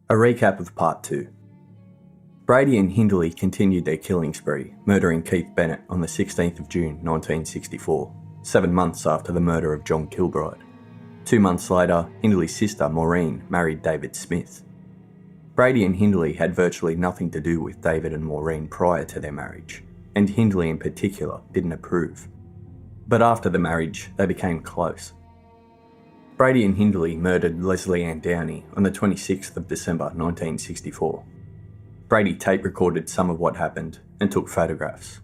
A recap of Part 2. Brady and Hindley continued their killing spree, murdering Keith Bennett on the 16th of June 1964, 7 months after the murder of John Kilbride. 2 months later, Hindley's sister Maureen married David Smith. Brady and Hindley had virtually nothing to do with David and Maureen prior to their marriage, and Hindley in particular didn't approve. But after the marriage, they became close. Brady and Hindley murdered Leslie Ann Downey on the 26th of December 1964. Brady tape recorded some of what happened and took photographs.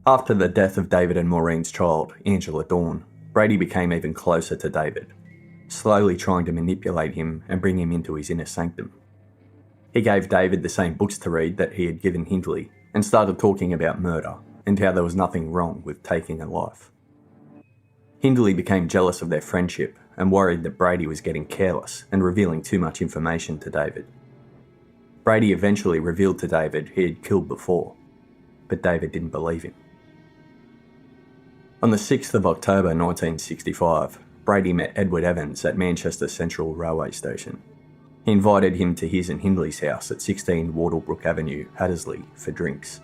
After the death of David and Maureen's child, Angela Dawn, Brady became even closer to David, slowly trying to manipulate him and bring him into his inner sanctum. He gave David the same books to read that he had given Hindley and started talking about murder and how there was nothing wrong with taking a life. Hindley became jealous of their friendship and worried that Brady was getting careless and revealing too much information to David. Brady eventually revealed to David he had killed before, but David didn't believe him. On the 6th of October 1965, Brady met Edward Evans at Manchester Central Railway Station. He invited him to his and Hindley's house at 16 Wardlebrook Avenue, Hattersley, for drinks.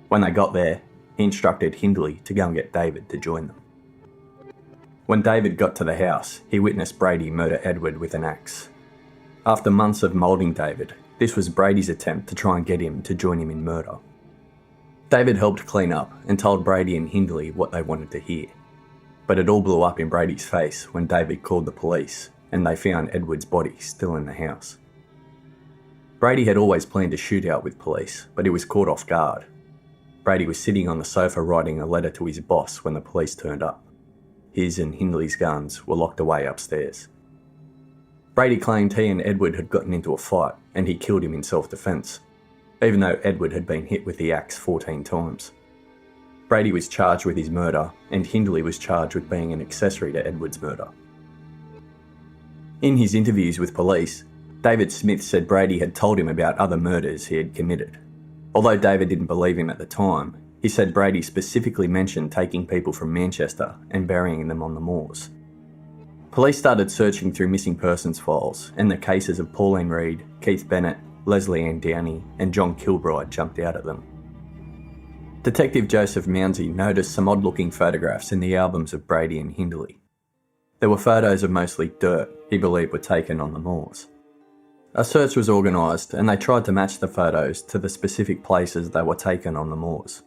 When they got there, he instructed Hindley to go and get David to join them. When David got to the house, he witnessed Brady murder Edward with an axe. After months of moulding David, this was Brady's attempt to try and get him to join him in murder. David helped clean up and told Brady and Hindley what they wanted to hear. But it all blew up in Brady's face when David called the police and they found Edward's body still in the house. Brady had always planned a shootout with police, but he was caught off guard. Brady was sitting on the sofa writing a letter to his boss when the police turned up. His and Hindley's guns were locked away upstairs. Brady claimed he and Edward had gotten into a fight and he killed him in self-defence, even though Edward had been hit with the axe 14 times. Brady was charged with his murder and Hindley was charged with being an accessory to Edward's murder. In his interviews with police, David Smith said Brady had told him about other murders he had committed. Although David didn't believe him at the time, he said Brady specifically mentioned taking people from Manchester and burying them on the moors. Police started searching through missing persons files and the cases of Pauline Reade, Keith Bennett, Leslie Ann Downey and John Kilbride jumped out at them. Detective Joseph Mounsey noticed some odd-looking photographs in the albums of Brady and Hindley. There were photos of mostly dirt he believed were taken on the moors. A search was organised and they tried to match the photos to the specific places they were taken on the moors.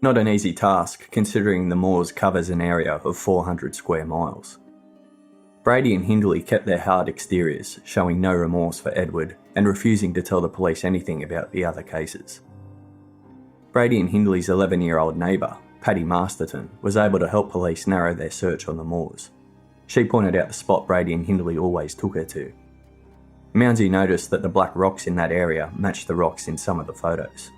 Not an easy task, considering the moors covers an area of 400 square miles. Brady and Hindley kept their hard exteriors, showing no remorse for Edward and refusing to tell the police anything about the other cases. Brady and Hindley's 11-year-old neighbour, Paddy Masterton, was able to help police narrow their search on the moors. She pointed out the spot Brady and Hindley always took her to. Mounsey noticed that the black rocks in that area matched the rocks in some of the photos.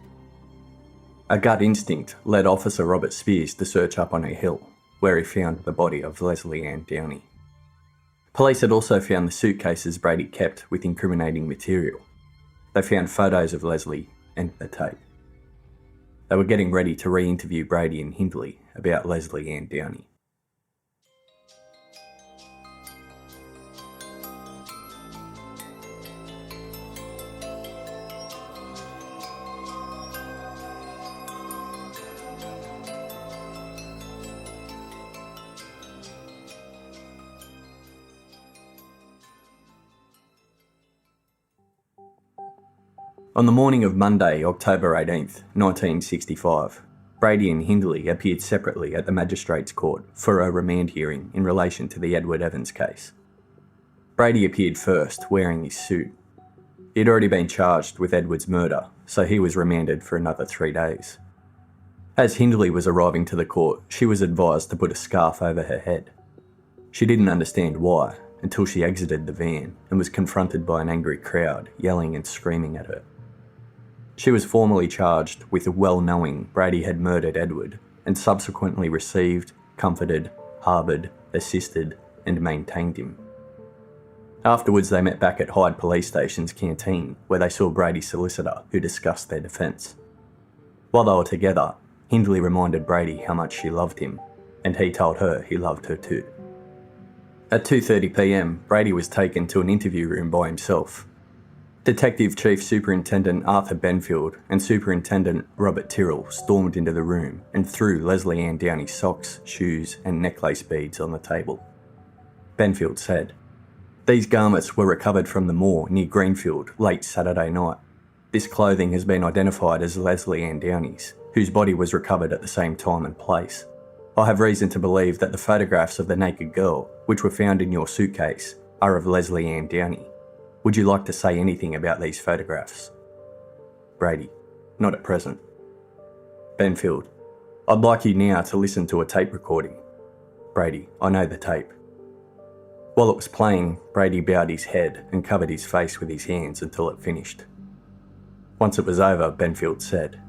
A gut instinct led Officer Robert Spears to search up on a hill, where he found the body of Leslie Ann Downey. Police had also found the suitcases Brady kept with incriminating material. They found photos of Leslie and the tape. They were getting ready to re-interview Brady and Hindley about Leslie Ann Downey. On the morning of Monday, October 18th, 1965, Brady and Hindley appeared separately at the Magistrates Court for a remand hearing in relation to the Edward Evans case. Brady appeared first, wearing his suit. He'd already been charged with Edward's murder, so he was remanded for another 3 days. As Hindley was arriving to the court, she was advised to put a scarf over her head. She didn't understand why until she exited the van and was confronted by an angry crowd yelling and screaming at her. She was formally charged with well-knowing Brady had murdered Edward and subsequently received, comforted, harboured, assisted and maintained him. Afterwards they met back at Hyde Police Station's canteen where they saw Brady's solicitor who discussed their defence. While they were together, Hindley reminded Brady how much she loved him and he told her he loved her too. At 2:30 p.m, Brady was taken to an interview room by himself. Detective Chief Superintendent Arthur Benfield and Superintendent Robert Tyrrell stormed into the room and threw Leslie Ann Downey's socks, shoes and necklace beads on the table. Benfield said, "These garments were recovered from the moor near Greenfield late Saturday night. This clothing has been identified as Leslie Ann Downey's, whose body was recovered at the same time and place. I have reason to believe that the photographs of the naked girl, which were found in your suitcase, are of Leslie Ann Downey. Would you like to say anything about these photographs?" Brady, "Not at present." Benfield, "I'd like you now to listen to a tape recording." Brady, "I know the tape." While it was playing, Brady bowed his head and covered his face with his hands until it finished. Once it was over, Benfield said,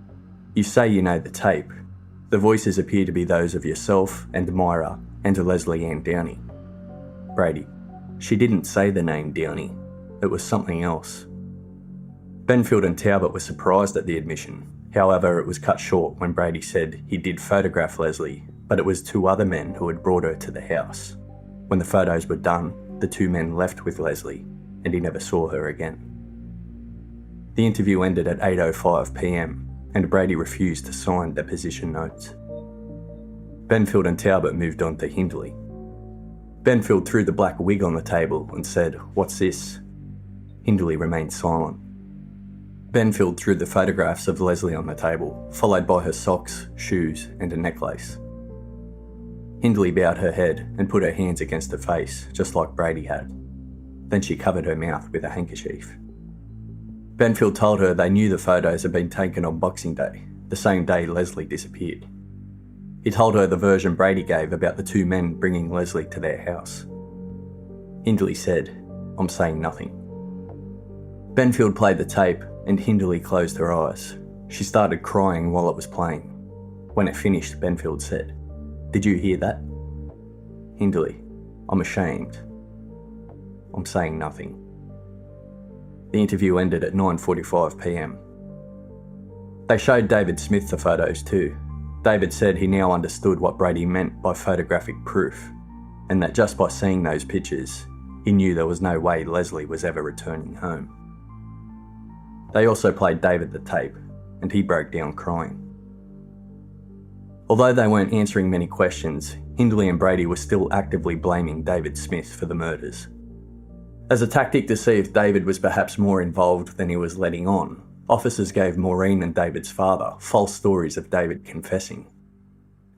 "You say you know the tape. The voices appear to be those of yourself and Myra and Leslie Ann Downey." Brady, "She didn't say the name Downey. It was something else." Benfield and Talbot were surprised at the admission. However, it was cut short when Brady said he did photograph Leslie, but it was two other men who had brought her to the house. When the photos were done, the two men left with Leslie, and he never saw her again. The interview ended at 8:05 p.m, and Brady refused to sign deposition notes. Benfield and Talbot moved on to Hindley. Benfield threw the black wig on the table and said, "What's this?" Hindley remained silent. Benfield threw the photographs of Leslie on the table, followed by her socks, shoes and a necklace. Hindley bowed her head and put her hands against her face, just like Brady had. Then she covered her mouth with a handkerchief. Benfield told her they knew the photos had been taken on Boxing Day, the same day Leslie disappeared. He told her the version Brady gave about the two men bringing Leslie to their house. Hindley said, "I'm saying nothing." Benfield played the tape and Hindley closed her eyes. She started crying while it was playing. When it finished, Benfield said, "Did you hear that?" Hindley, "I'm ashamed. I'm saying nothing." The interview ended at 9:45 p.m. They showed David Smith the photos too. David said he now understood what Brady meant by photographic proof, and that just by seeing those pictures, he knew there was no way Leslie was ever returning home. They also played David the tape, and he broke down crying. Although they weren't answering many questions, Hindley and Brady were still actively blaming David Smith for the murders. As a tactic to see if David was perhaps more involved than he was letting on, officers gave Maureen and David's father false stories of David confessing.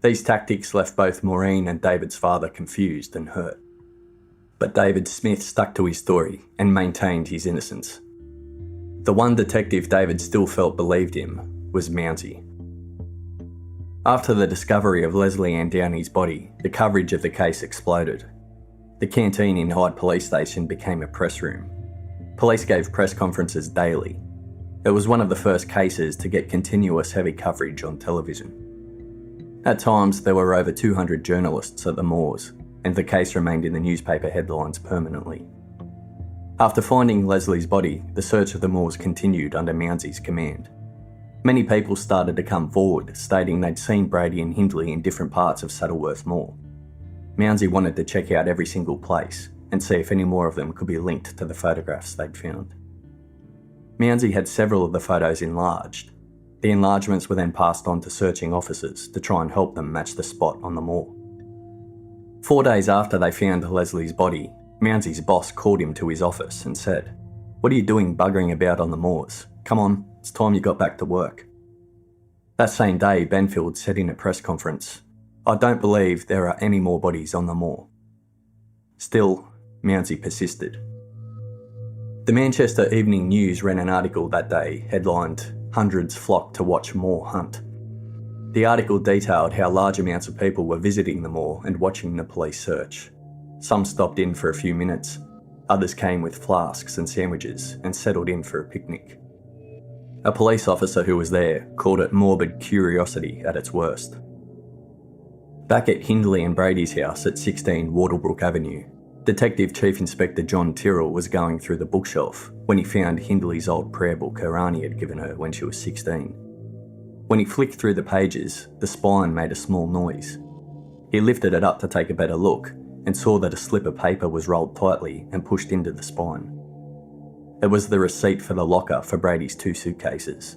These tactics left both Maureen and David's father confused and hurt. But David Smith stuck to his story and maintained his innocence. The one detective David still felt believed him was Mounsey. After the discovery of Leslie Ann Downey's body, the coverage of the case exploded. The canteen in Hyde Police Station became a press room. Police gave press conferences daily. It was one of the first cases to get continuous heavy coverage on television. At times, there were over 200 journalists at the moors, and the case remained in the newspaper headlines permanently. After finding Leslie's body, the search of the moors continued under Mounsey's command. Many people started to come forward, stating they'd seen Brady and Hindley in different parts of Saddleworth Moor. Mounsey wanted to check out every single place and see if any more of them could be linked to the photographs they'd found. Mounsey had several of the photos enlarged. The enlargements were then passed on to searching officers to try and help them match the spot on the moor. 4 days after they found Leslie's body, Mounsey's boss called him to his office and said, "What are you doing buggering about on the moors? Come on, it's time you got back to work." That same day, Benfield said in a press conference, "I don't believe there are any more bodies on the moor." Still, Mounsey persisted. The Manchester Evening News ran an article that day headlined, "Hundreds Flock to Watch Moor Hunt." The article detailed how large amounts of people were visiting the moor and watching the police search. Some stopped in for a few minutes, others came with flasks and sandwiches and settled in for a picnic. A police officer who was there called it morbid curiosity at its worst. Back at Hindley and Brady's house at 16 Wardlebrook Avenue, Detective Chief Inspector John Tyrrell was going through the bookshelf when he found Hindley's old prayer book her auntie had given her when she was 16. When he flicked through the pages, the spine made a small noise. He lifted it up to take a better look and saw that a slip of paper was rolled tightly and pushed into the spine. It was the receipt for the locker for Brady's 2 suitcases.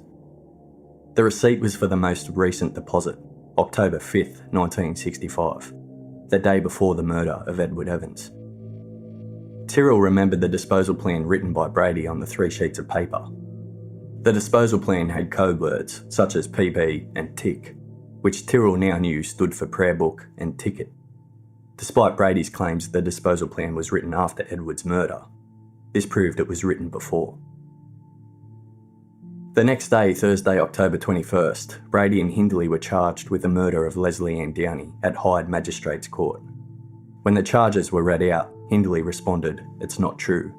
The receipt was for the most recent deposit, October 5th, 1965, the day before the murder of Edward Evans. Tyrrell remembered the disposal plan written by Brady on the 3 sheets of paper. The disposal plan had code words such as PB and TIC, which Tyrrell now knew stood for prayer book and ticket. Despite Brady's claims the disposal plan was written after Edward's murder, this proved it was written before. The next day, Thursday, October 21st, Brady and Hindley were charged with the murder of Leslie Ann Downey at Hyde Magistrates Court. When the charges were read out, Hindley responded, "It's not true."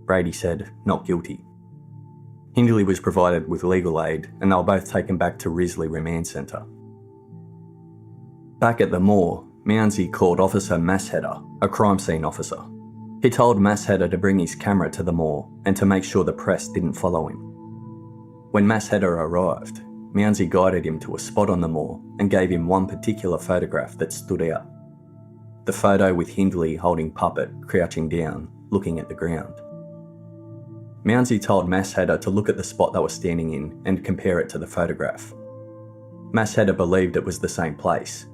Brady said, "Not guilty." Hindley was provided with legal aid and they were both taken back to Risley Remand Centre. Back at the moor, Mounsey called Officer Massheader, a crime scene officer. He told Massheader to bring his camera to the moor and to make sure the press didn't follow him. When Massheader arrived, Mounsey guided him to a spot on the moor and gave him one particular photograph that stood out. The photo with Hindley holding Puppet, crouching down, looking at the ground. Mounsey told Massheader to look at the spot they were standing in and compare it to the photograph. Massheader believed it was the same place.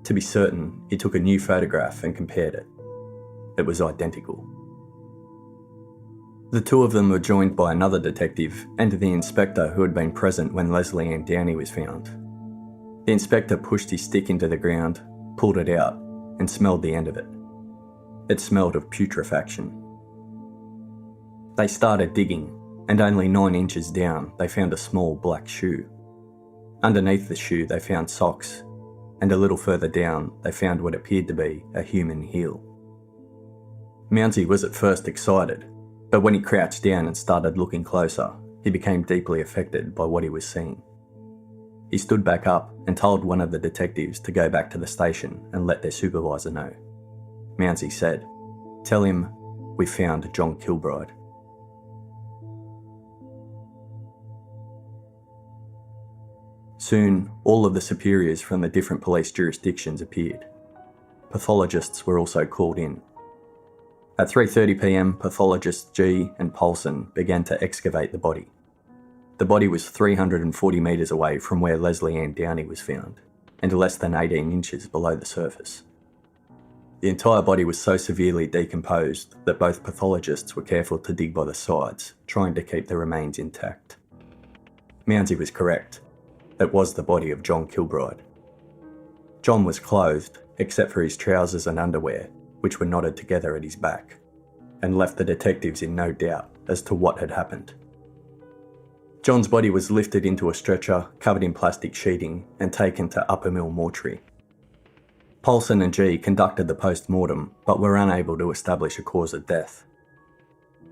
To be certain, he took a new photograph and compared it. It was identical. The two of them were joined by another detective and the inspector who had been present when Leslie Ann Downey was found. The inspector pushed his stick into the ground, pulled it out, and smelled the end of it. It smelled of putrefaction. They started digging, and only 9 inches down they found a small black shoe. Underneath the shoe they found socks, and a little further down they found what appeared to be a human heel. Mounsey was at first excited, but when he crouched down and started looking closer, he became deeply affected by what he was seeing. He stood back up and told one of the detectives to go back to the station and let their supervisor know. Mounsey said, "Tell him we found John Kilbride." Soon, all of the superiors from the different police jurisdictions appeared. Pathologists were also called in. At 3:30 p.m, pathologists G and Paulson began to excavate the body. The body was 340 metres away from where Leslie Ann Downey was found, and less than 18 inches below the surface. The entire body was so severely decomposed that both pathologists were careful to dig by the sides, trying to keep the remains intact. Mounsey was correct. It was the body of John Kilbride. John was clothed, except for his trousers and underwear, which were knotted together at his back, and left the detectives in no doubt as to what had happened. John's body was lifted into a stretcher, covered in plastic sheeting, and taken to Upper Mill Mortuary. Paulson and G conducted the post-mortem, but were unable to establish a cause of death.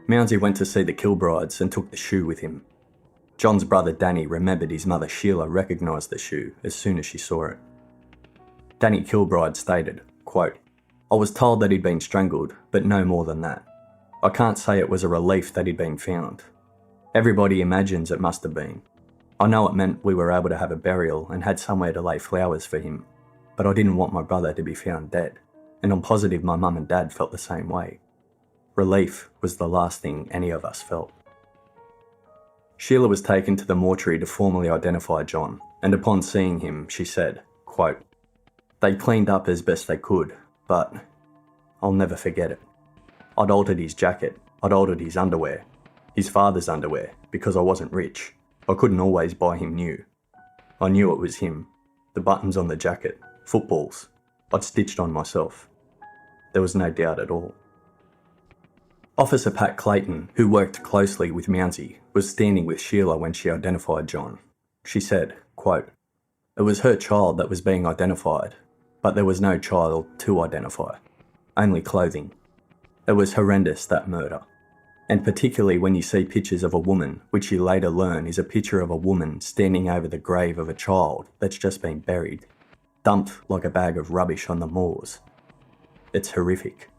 Mounsey went to see the Kilbrides and took the shoe with him. John's brother Danny remembered his mother Sheila recognised the shoe as soon as she saw it. Danny Kilbride stated, quote, "I was told that he'd been strangled, but no more than that. I can't say it was a relief that he'd been found. Everybody imagines it must have been. I know it meant we were able to have a burial and had somewhere to lay flowers for him, but I didn't want my brother to be found dead, and I'm positive my mum and dad felt the same way. Relief was the last thing any of us felt." Sheila was taken to the mortuary to formally identify John, and upon seeing him, she said, quote, "They cleaned up as best they could, but I'll never forget it. I'd altered his jacket, I'd altered his underwear, his father's underwear, because I wasn't rich. I couldn't always buy him new. I knew it was him. The buttons on the jacket, footballs, I'd stitched on myself. There was no doubt at all." Officer Pat Clayton, who worked closely with Mounsey, was standing with Sheila when she identified John. She said, quote, "It was her child that was being identified, but there was no child to identify, only clothing. It was horrendous, that murder. And particularly when you see pictures of a woman, which you later learn is a picture of a woman standing over the grave of a child that's just been buried, dumped like a bag of rubbish on the moors. It's horrific."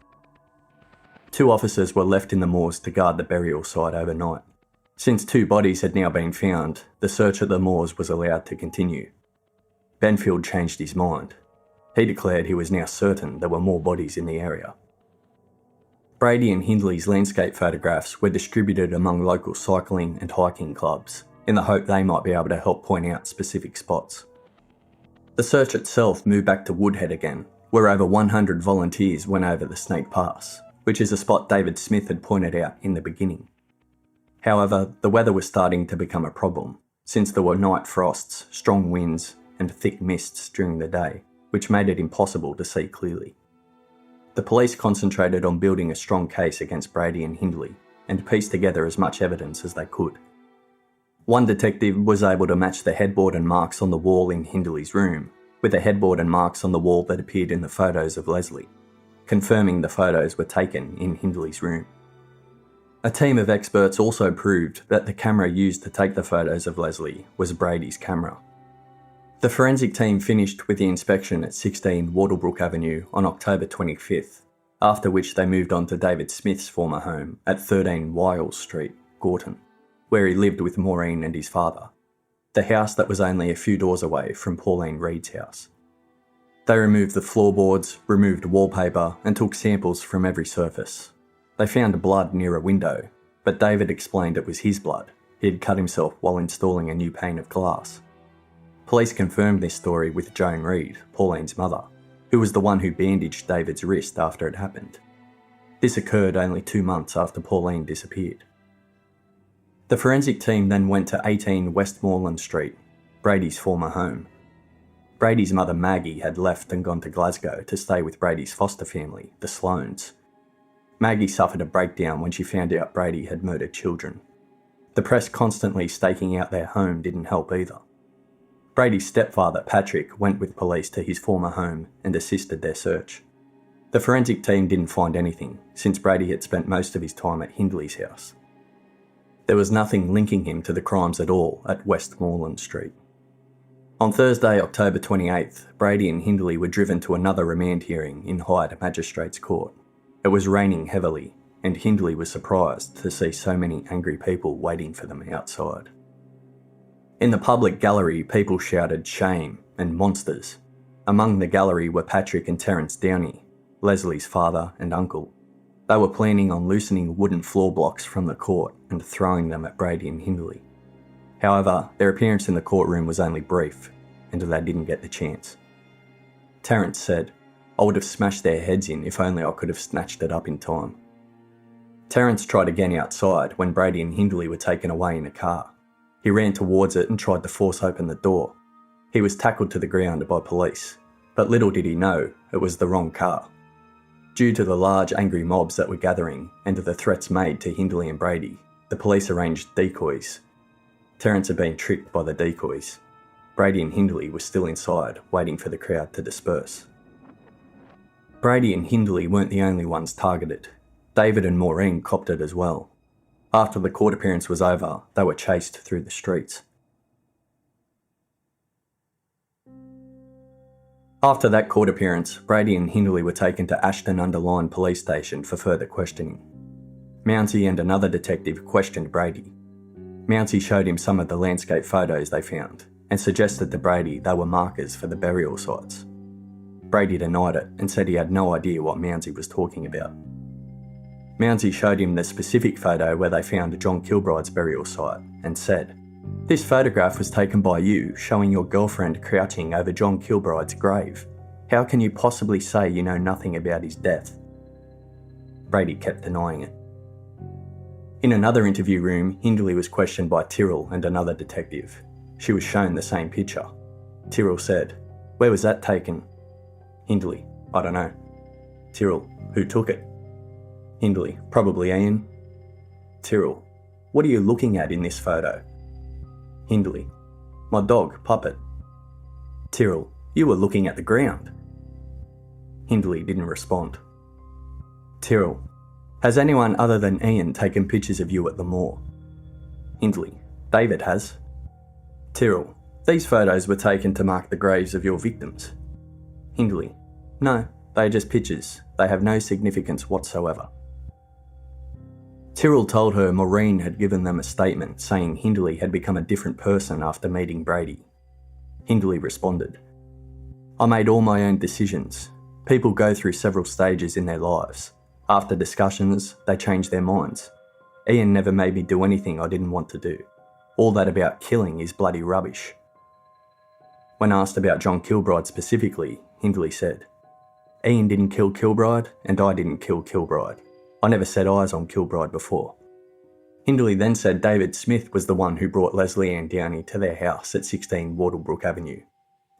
2 officers were left in the moors to guard the burial site overnight. Since 2 bodies had now been found, the search at the moors was allowed to continue. Benfield changed his mind. He declared he was now certain there were more bodies in the area. Brady and Hindley's landscape photographs were distributed among local cycling and hiking clubs in the hope they might be able to help point out specific spots. The search itself moved back to Woodhead again, where over 100 volunteers went over the Snake Pass, which is a spot David Smith had pointed out in the beginning. However, the weather was starting to become a problem, since there were night frosts, strong winds, and thick mists during the day, which made it impossible to see clearly. The police concentrated on building a strong case against Brady and Hindley, and pieced together as much evidence as they could. One detective was able to match the headboard and marks on the wall in Hindley's room with the headboard and marks on the wall that appeared in the photos of Leslie, confirming the photos were taken in Hindley's room. A team of experts also proved that the camera used to take the photos of Leslie was Brady's camera. The forensic team finished with the inspection at 16 Wardlebrook Avenue on October 25th, after which they moved on to David Smith's former home at 13 Wiles Street, Gorton, where he lived with Maureen and his father, the house that was only a few doors away from Pauline Reade's house. They removed the floorboards, removed wallpaper, and took samples from every surface. They found blood near a window, but David explained it was his blood. He had cut himself while installing a new pane of glass. Police confirmed this story with Joan Reade, Pauline's mother, who was the one who bandaged David's wrist after it happened. This occurred only 2 months after Pauline disappeared. The forensic team then went to 18 Westmoreland Street, Brady's former home. Brady's mother Maggie had left and gone to Glasgow to stay with Brady's foster family, the Sloanes. Maggie suffered a breakdown when she found out Brady had murdered children. The press constantly staking out their home didn't help either. Brady's stepfather, Patrick, went with police to his former home and assisted their search. The forensic team didn't find anything, since Brady had spent most of his time at Hindley's house. There was nothing linking him to the crimes at all at Westmoreland Street. On Thursday, October 28th, Brady and Hindley were driven to another remand hearing in Hyde Magistrates Court. It was raining heavily, and Hindley was surprised to see so many angry people waiting for them outside. In the public gallery, people shouted shame and monsters. Among the gallery were Patrick and Terence Downey, Leslie's father and uncle. They were planning on loosening wooden floor blocks from the court and throwing them at Brady and Hindley. However, their appearance in the courtroom was only brief, and they didn't get the chance. Terence said, "I would have smashed their heads in if only I could have snatched it up in time." Terence tried again outside when Brady and Hindley were taken away in a car. He ran towards it and tried to force open the door. He was tackled to the ground by police, but little did he know it was the wrong car. Due to the large angry mobs that were gathering and to the threats made to Hindley and Brady, the police arranged decoys. Terence had been tricked by the decoys. Brady and Hindley were still inside, waiting for the crowd to disperse. Brady and Hindley weren't the only ones targeted. David and Maureen copped it as well. After the court appearance was over, they were chased through the streets. After that court appearance, Brady and Hindley were taken to Ashton-under-Lyne Police Station for further questioning. Mountie and another detective questioned Brady. Mountie showed him some of the landscape photos they found and suggested to Brady they were markers for the burial sites. Brady denied it and said he had no idea what Mountie was talking about. Mountie showed him the specific photo where they found John Kilbride's burial site and said, "This photograph was taken by you showing your girlfriend crouching over John Kilbride's grave. How can you possibly say you know nothing about his death?" Brady kept denying it. In another interview room, Hindley was questioned by Tyrrell and another detective. She was shown the same picture. Tyrrell said, "Where was that taken?" Hindley, "I don't know." Tyrrell, "Who took it?" Hindley, "Probably Ian." Tyrrell, "What are you looking at in this photo?" Hindley, "My dog, Puppet." Tyrrell, "You were looking at the ground." Hindley didn't respond. Tyrrell, "Has anyone other than Ian taken pictures of you at the moor?" Hindley, "David has." Tyrrell, "These photos were taken to mark the graves of your victims." Hindley, "No, they are just pictures. They have no significance whatsoever." Tyrrell told her Maureen had given them a statement saying Hindley had become a different person after meeting Brady. Hindley responded, "I made all my own decisions. People go through several stages in their lives. After discussions, they changed their minds. Ian never made me do anything I didn't want to do. All that about killing is bloody rubbish. When asked about John Kilbride specifically, Hindley said, Ian didn't kill Kilbride and I didn't kill Kilbride. I never set eyes on Kilbride before. Hindley then said David Smith was the one who brought Leslie Ann Downey to their house at 16 Wardlebrook Avenue.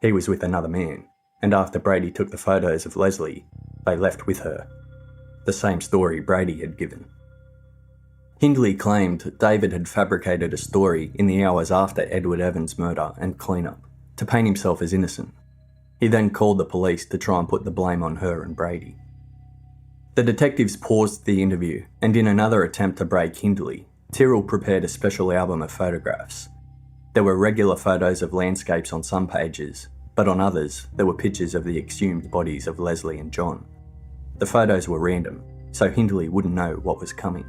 He was with another man, and after Brady took the photos of Leslie, they left with her. The same story Brady had given. Hindley claimed David had fabricated a story in the hours after Edward Evans' murder and clean-up to paint himself as innocent. He then called the police to try and put the blame on her and Brady. The detectives paused the interview, and in another attempt to break Hindley, Tyrrell prepared a special album of photographs. There were regular photos of landscapes on some pages, but on others there were pictures of the exhumed bodies of Leslie and John. The photos were random, so Hindley wouldn't know what was coming.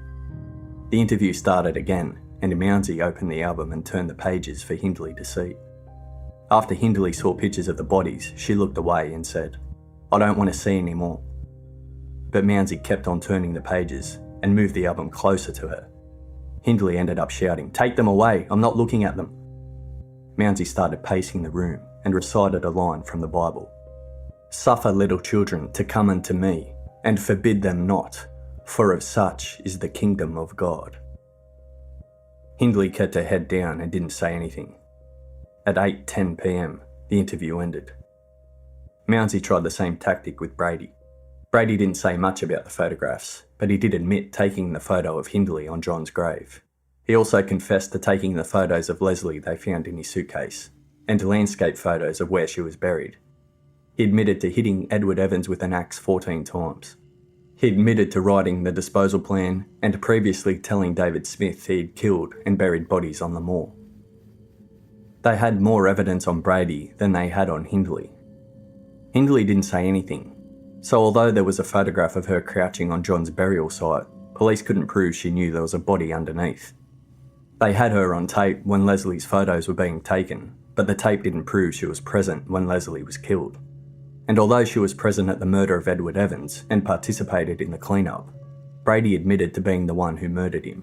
The interview started again, and Mounsey opened the album and turned the pages for Hindley to see. After Hindley saw pictures of the bodies, she looked away and said, "I don't want to see any more." But Mounsey kept on turning the pages and moved the album closer to her. Hindley ended up shouting, "Take them away, I'm not looking at them." Mounsey started pacing the room and recited a line from the Bible. "Suffer little children to come unto me, and forbid them not, for of such is the kingdom of God." Hindley kept her head down and didn't say anything. At 8:10 p.m, the interview ended. Mounsey tried the same tactic with Brady. Brady didn't say much about the photographs, but he did admit taking the photo of Hindley on John's grave. He also confessed to taking the photos of Leslie they found in his suitcase, and landscape photos of where she was buried. He admitted to hitting Edward Evans with an axe 14 times. He admitted to writing the disposal plan and previously telling David Smith he'd killed and buried bodies on the moor. They had more evidence on Brady than they had on Hindley. Hindley didn't say anything, so although there was a photograph of her crouching on John's burial site, police couldn't prove she knew there was a body underneath. They had her on tape when Leslie's photos were being taken, but the tape didn't prove she was present when Leslie was killed. And although she was present at the murder of Edward Evans and participated in the clean-up, Brady admitted to being the one who murdered him,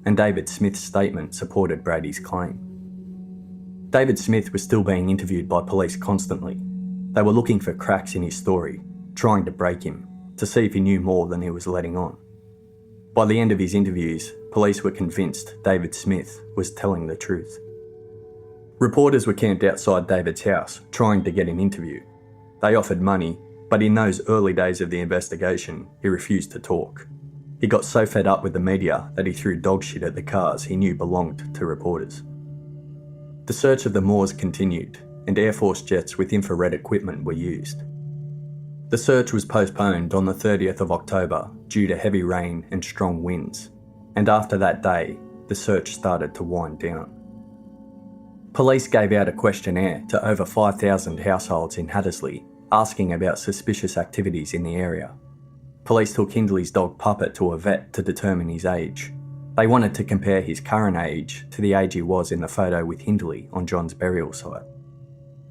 and David Smith's statement supported Brady's claim. David Smith was still being interviewed by police constantly. They were looking for cracks in his story, trying to break him, to see if he knew more than he was letting on. By the end of his interviews, police were convinced David Smith was telling the truth. Reporters were camped outside David's house, trying to get an interview. They offered money, but in those early days of the investigation, he refused to talk. He got so fed up with the media that he threw dog shit at the cars he knew belonged to reporters. The search of the moors continued, and Air Force jets with infrared equipment were used. The search was postponed on the 30th of October due to heavy rain and strong winds, and after that day, the search started to wind down. Police gave out a questionnaire to over 5,000 households in Hattersley, asking about suspicious activities in the area. Police took Hindley's dog Puppet to a vet to determine his age. They wanted to compare his current age to the age he was in the photo with Hindley on John's burial site.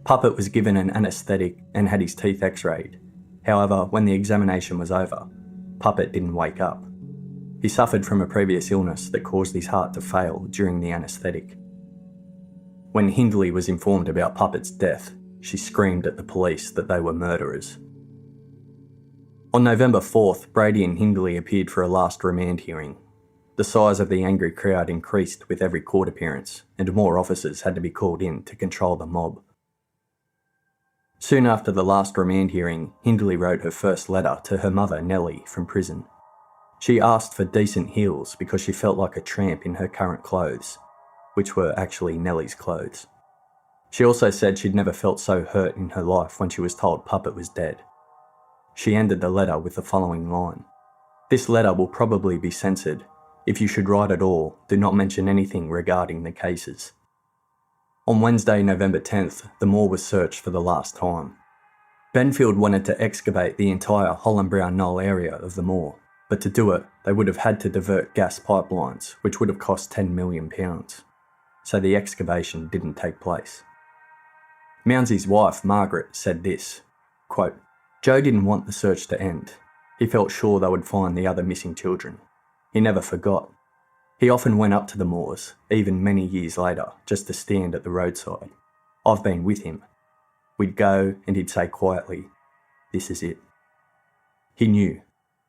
Puppet was given an anaesthetic and had his teeth x-rayed. However, when the examination was over, Puppet didn't wake up. He suffered from a previous illness that caused his heart to fail during the anaesthetic. When Hindley was informed about Puppet's death, she screamed at the police that they were murderers. On November 4th, Brady and Hindley appeared for a last remand hearing. The size of the angry crowd increased with every court appearance, and more officers had to be called in to control the mob. Soon after the last remand hearing, Hindley wrote her first letter to her mother, Nellie, from prison. She asked for decent heels because she felt like a tramp in her current clothes, which were actually Nellie's clothes. She also said she'd never felt so hurt in her life when she was told Puppet was dead. She ended the letter with the following line: "This letter will probably be censored. If you should write at all, do not mention anything regarding the cases." On Wednesday, November 10th, the moor was searched for the last time. Benfield wanted to excavate the entire Holland Brown Knoll area of the moor, but to do it, they would have had to divert gas pipelines, which would have cost £10 million. So the excavation didn't take place. Mounsey's wife, Margaret, said this, quote, "Joe didn't want the search to end. He felt sure they would find the other missing children. He never forgot. He often went up to the moors, even many years later, just to stand at the roadside. I've been with him. We'd go and he'd say quietly, "This is it." He knew,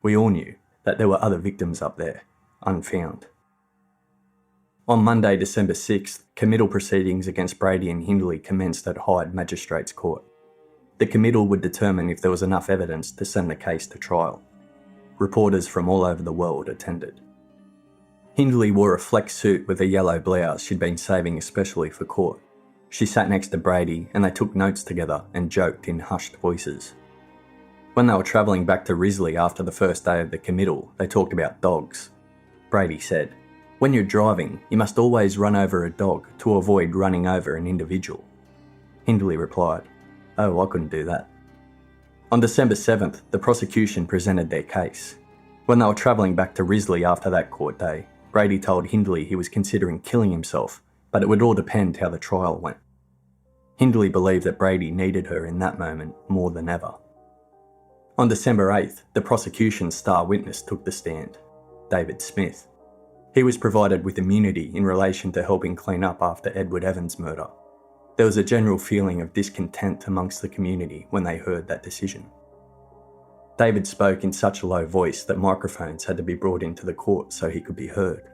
we all knew, that there were other victims up there, unfound. On Monday, December 6th, committal proceedings against Brady and Hindley commenced at Hyde Magistrates Court. The committal would determine if there was enough evidence to send the case to trial. Reporters from all over the world attended. Hindley wore a flex suit with a yellow blouse she'd been saving especially for court. She sat next to Brady and they took notes together and joked in hushed voices. When they were travelling back to Risley after the first day of the committal, they talked about dogs. Brady said, "When you're driving, you must always run over a dog to avoid running over an individual." Hindley replied, "Oh, I couldn't do that." On December 7th, the prosecution presented their case. When they were travelling back to Risley after that court day, Brady told Hindley he was considering killing himself, but it would all depend how the trial went. Hindley believed that Brady needed her in that moment more than ever. On December 8th, the prosecution's star witness took the stand, David Smith. He was provided with immunity in relation to helping clean up after Edward Evans' murder. There was a general feeling of discontent amongst the community when they heard that decision. David spoke in such a low voice that microphones had to be brought into the court so he could be heard.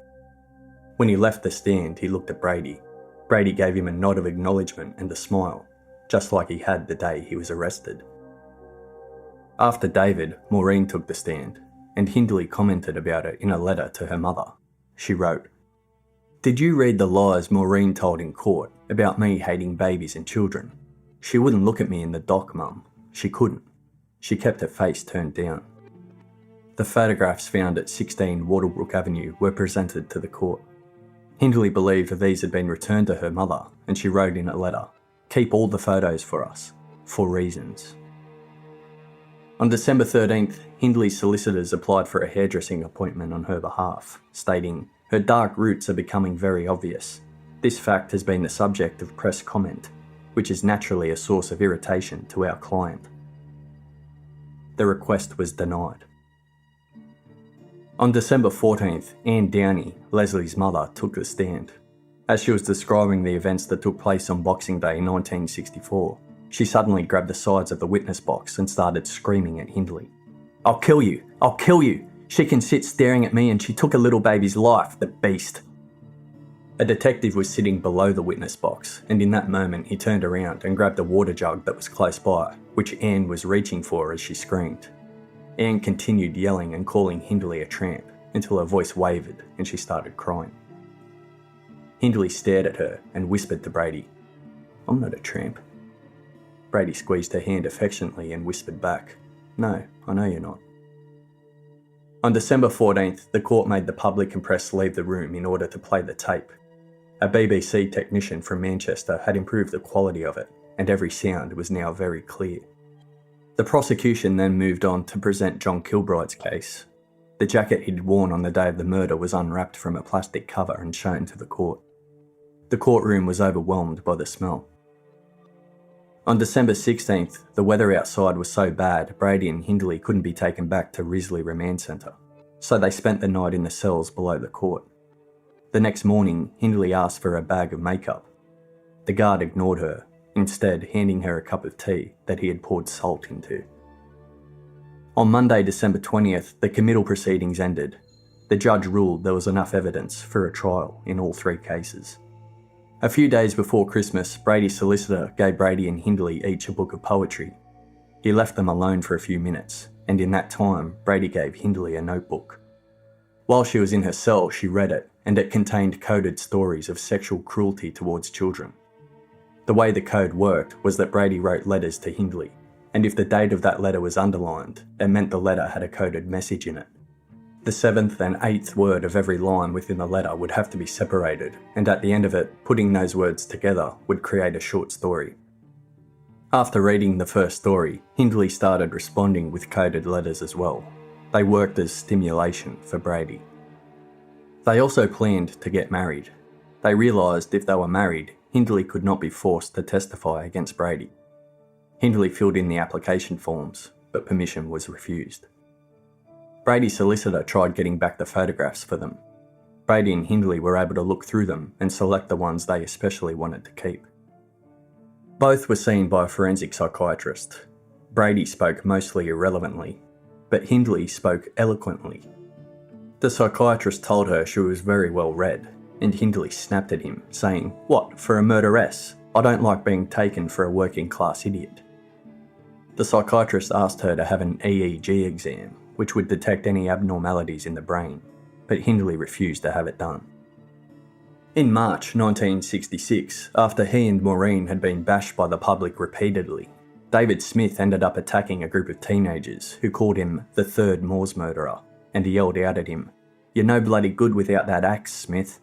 When he left the stand, he looked at Brady. Brady gave him a nod of acknowledgement and a smile, just like he had the day he was arrested. After David, Maureen took the stand, and Hindley commented about it in a letter to her mother. She wrote, "Did you read the lies Maureen told in court about me hating babies and children? She wouldn't look at me in the dock, Mum. She couldn't. She kept her face turned down." The photographs found at 16 Wattlebrook Avenue were presented to the court. Hindley believed that these had been returned to her mother, and she wrote in a letter, "Keep all the photos for us, for reasons." On December 13th, Hindley's solicitors applied for a hairdressing appointment on her behalf, stating, "Her dark roots are becoming very obvious. This fact has been the subject of press comment, which is naturally a source of irritation to our client." The request was denied. On December 14th, Anne Downey, Leslie's mother, took the stand. As she was describing the events that took place on Boxing Day 1964, she suddenly grabbed the sides of the witness box and started screaming at Hindley. "I'll kill you! I'll kill you! She can sit staring at me and she took a little baby's life, the beast!" A detective was sitting below the witness box, and in that moment he turned around and grabbed a water jug that was close by, which Anne was reaching for as she screamed. Anne continued yelling and calling Hindley a tramp until her voice wavered and she started crying. Hindley stared at her and whispered to Brady, "I'm not a tramp." Brady squeezed her hand affectionately and whispered back, "No, I know you're not." On December 14th, the court made the public and press leave the room in order to play the tape. A BBC technician from Manchester had improved the quality of it, and every sound was now very clear. The prosecution then moved on to present John Kilbride's case. The jacket he'd worn on the day of the murder was unwrapped from a plastic cover and shown to the court. The courtroom was overwhelmed by the smell. On December 16th, the weather outside was so bad Brady and Hindley couldn't be taken back to Risley Remand Centre, so they spent the night in the cells below the court. The next morning, Hindley asked for a bag of makeup. The guard ignored her, instead handing her a cup of tea that he had poured salt into. On Monday, December 20th, the committal proceedings ended. The judge ruled there was enough evidence for a trial in all three cases. A few days before Christmas, Brady's solicitor gave Brady and Hindley each a book of poetry. He left them alone for a few minutes, and in that time, Brady gave Hindley a notebook. While she was in her cell, she read it, and it contained coded stories of sexual cruelty towards children. The way the code worked was that Brady wrote letters to Hindley, and if the date of that letter was underlined, it meant the letter had a coded message in it. The 7th and 8th word of every line within the letter would have to be separated, and at the end of it, putting those words together would create a short story. After reading the first story, Hindley started responding with coded letters as well. They worked as stimulation for Brady. They also planned to get married. They realised if they were married, Hindley could not be forced to testify against Brady. Hindley filled in the application forms, but permission was refused. Brady's solicitor tried getting back the photographs for them. Brady and Hindley were able to look through them and select the ones they especially wanted to keep. Both were seen by a forensic psychiatrist. Brady spoke mostly irrelevantly, but Hindley spoke eloquently. The psychiatrist told her she was very well read, and Hindley snapped at him, saying, "What, for a murderess? I don't like being taken for a working class idiot." The psychiatrist asked her to have an EEG exam, which would detect any abnormalities in the brain, but Hindley refused to have it done. In March 1966, after he and Maureen had been bashed by the public repeatedly, David Smith ended up attacking a group of teenagers who called him the third Moors murderer, and he yelled out at him, "You're no bloody good without that axe, Smith."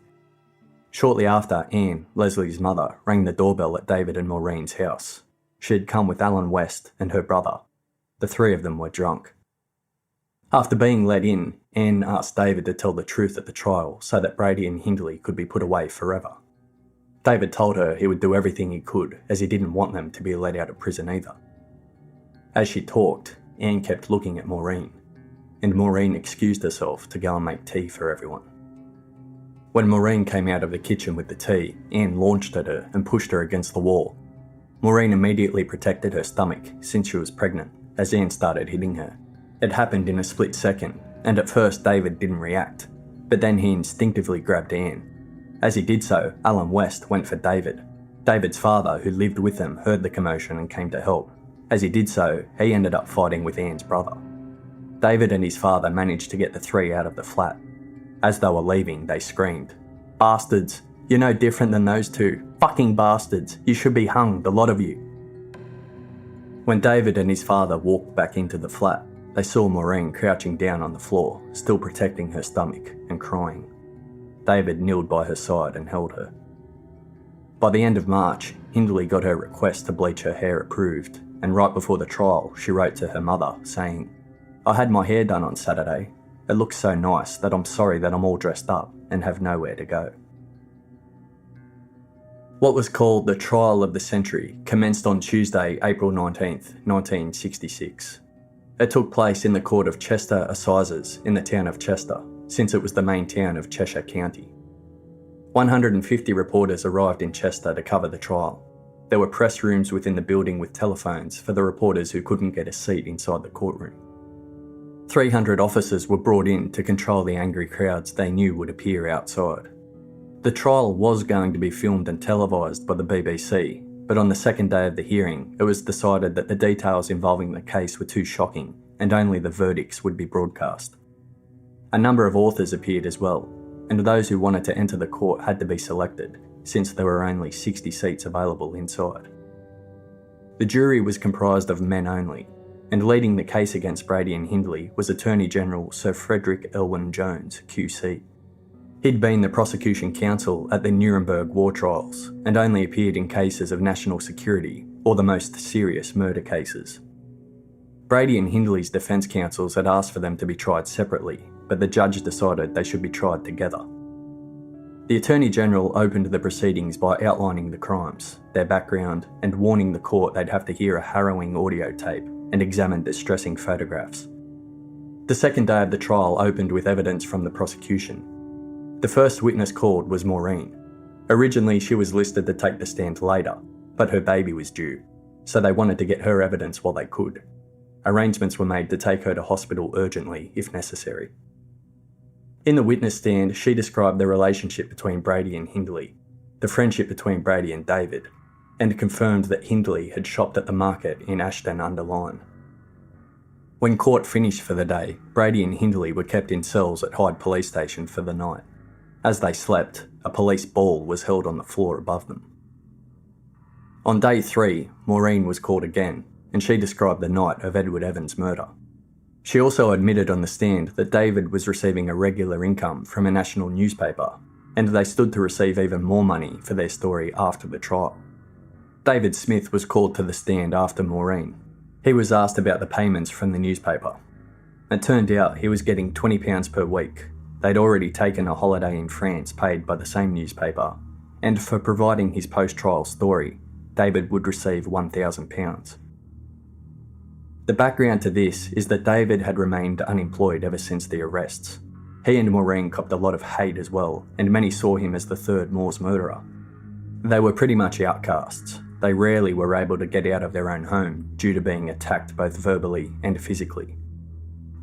Shortly after, Anne, Leslie's mother, rang the doorbell at David and Maureen's house. She had come with Alan West and her brother. The three of them were drunk. After being let in, Anne asked David to tell the truth at the trial so that Brady and Hindley could be put away forever. David told her he would do everything he could, as he didn't want them to be let out of prison either. As she talked, Anne kept looking at Maureen, and Maureen excused herself to go and make tea for everyone. When Maureen came out of the kitchen with the tea, Anne launched at her and pushed her against the wall. Maureen immediately protected her stomach since she was pregnant, as Anne started hitting her. It happened in a split second, and at first David didn't react, but then he instinctively grabbed Anne. As he did so, Alan West went for David. David's father, who lived with them, heard the commotion and came to help. As he did so, he ended up fighting with Anne's brother. David and his father managed to get the three out of the flat. As they were leaving, they screamed, "Bastards! You're no different than those two. Fucking bastards! You should be hung, the lot of you." When David and his father walked back into the flat, they saw Maureen crouching down on the floor, still protecting her stomach and crying. David kneeled by her side and held her. By the end of March, Hindley got her request to bleach her hair approved, and right before the trial, she wrote to her mother saying, "I had my hair done on Saturday. It looks so nice that I'm sorry that I'm all dressed up and have nowhere to go." What was called the Trial of the Century commenced on Tuesday, April 19th, 1966. It took place in the Court of Chester Assizes in the town of Chester, since it was the main town of Cheshire County. 150 reporters arrived in Chester to cover the trial. There were press rooms within the building with telephones for the reporters who couldn't get a seat inside the courtroom. 300 officers were brought in to control the angry crowds they knew would appear outside. The trial was going to be filmed and televised by the BBC, but on the second day of the hearing, it was decided that the details involving the case were too shocking and only the verdicts would be broadcast. A number of authors appeared as well, and those who wanted to enter the court had to be selected, since there were only 60 seats available inside. The jury was comprised of men only, and leading the case against Brady and Hindley was Attorney General Sir Frederick Elwyn Jones, QC. He'd been the prosecution counsel at the Nuremberg war trials and only appeared in cases of national security or the most serious murder cases. Brady and Hindley's defence counsels had asked for them to be tried separately, but the judge decided they should be tried together. The Attorney General opened the proceedings by outlining the crimes, their background, and warning the court they'd have to hear a harrowing audio tape and examine distressing photographs. The second day of the trial opened with evidence from the prosecution. The first witness called was Maureen. Originally, she was listed to take the stand later, but her baby was due, so they wanted to get her evidence while they could. Arrangements were made to take her to hospital urgently, if necessary. In the witness stand, she described the relationship between Brady and Hindley, the friendship between Brady and David, and confirmed that Hindley had shopped at the market in Ashton-under-Lyne. When court finished for the day, Brady and Hindley were kept in cells at Hyde Police Station for the night. As they slept, a police ball was held on the floor above them. On day 3, Maureen was called again, and she described the night of Edward Evans' murder. She also admitted on the stand that David was receiving a regular income from a national newspaper, and they stood to receive even more money for their story after the trial. David Smith was called to the stand after Maureen. He was asked about the payments from the newspaper. It turned out he was getting £20 per week. They'd already taken a holiday in France paid by the same newspaper, and for providing his post-trial story, David would receive £1,000. The background to this is that David had remained unemployed ever since the arrests. He and Maureen copped a lot of hate as well, and many saw him as the third Moores murderer. They were pretty much outcasts. They rarely were able to get out of their own home due to being attacked both verbally and physically.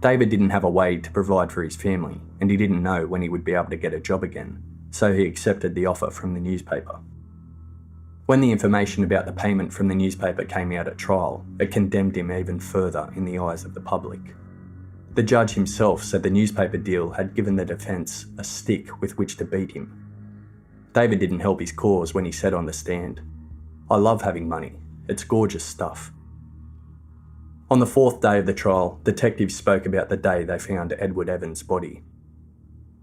David didn't have a way to provide for his family, and he didn't know when he would be able to get a job again, so he accepted the offer from the newspaper. When the information about the payment from the newspaper came out at trial, it condemned him even further in the eyes of the public. The judge himself said the newspaper deal had given the defence a stick with which to beat him. David didn't help his cause when he said on the stand, "I love having money. It's gorgeous stuff." On the fourth day of the trial, detectives spoke about the day they found Edward Evans' body.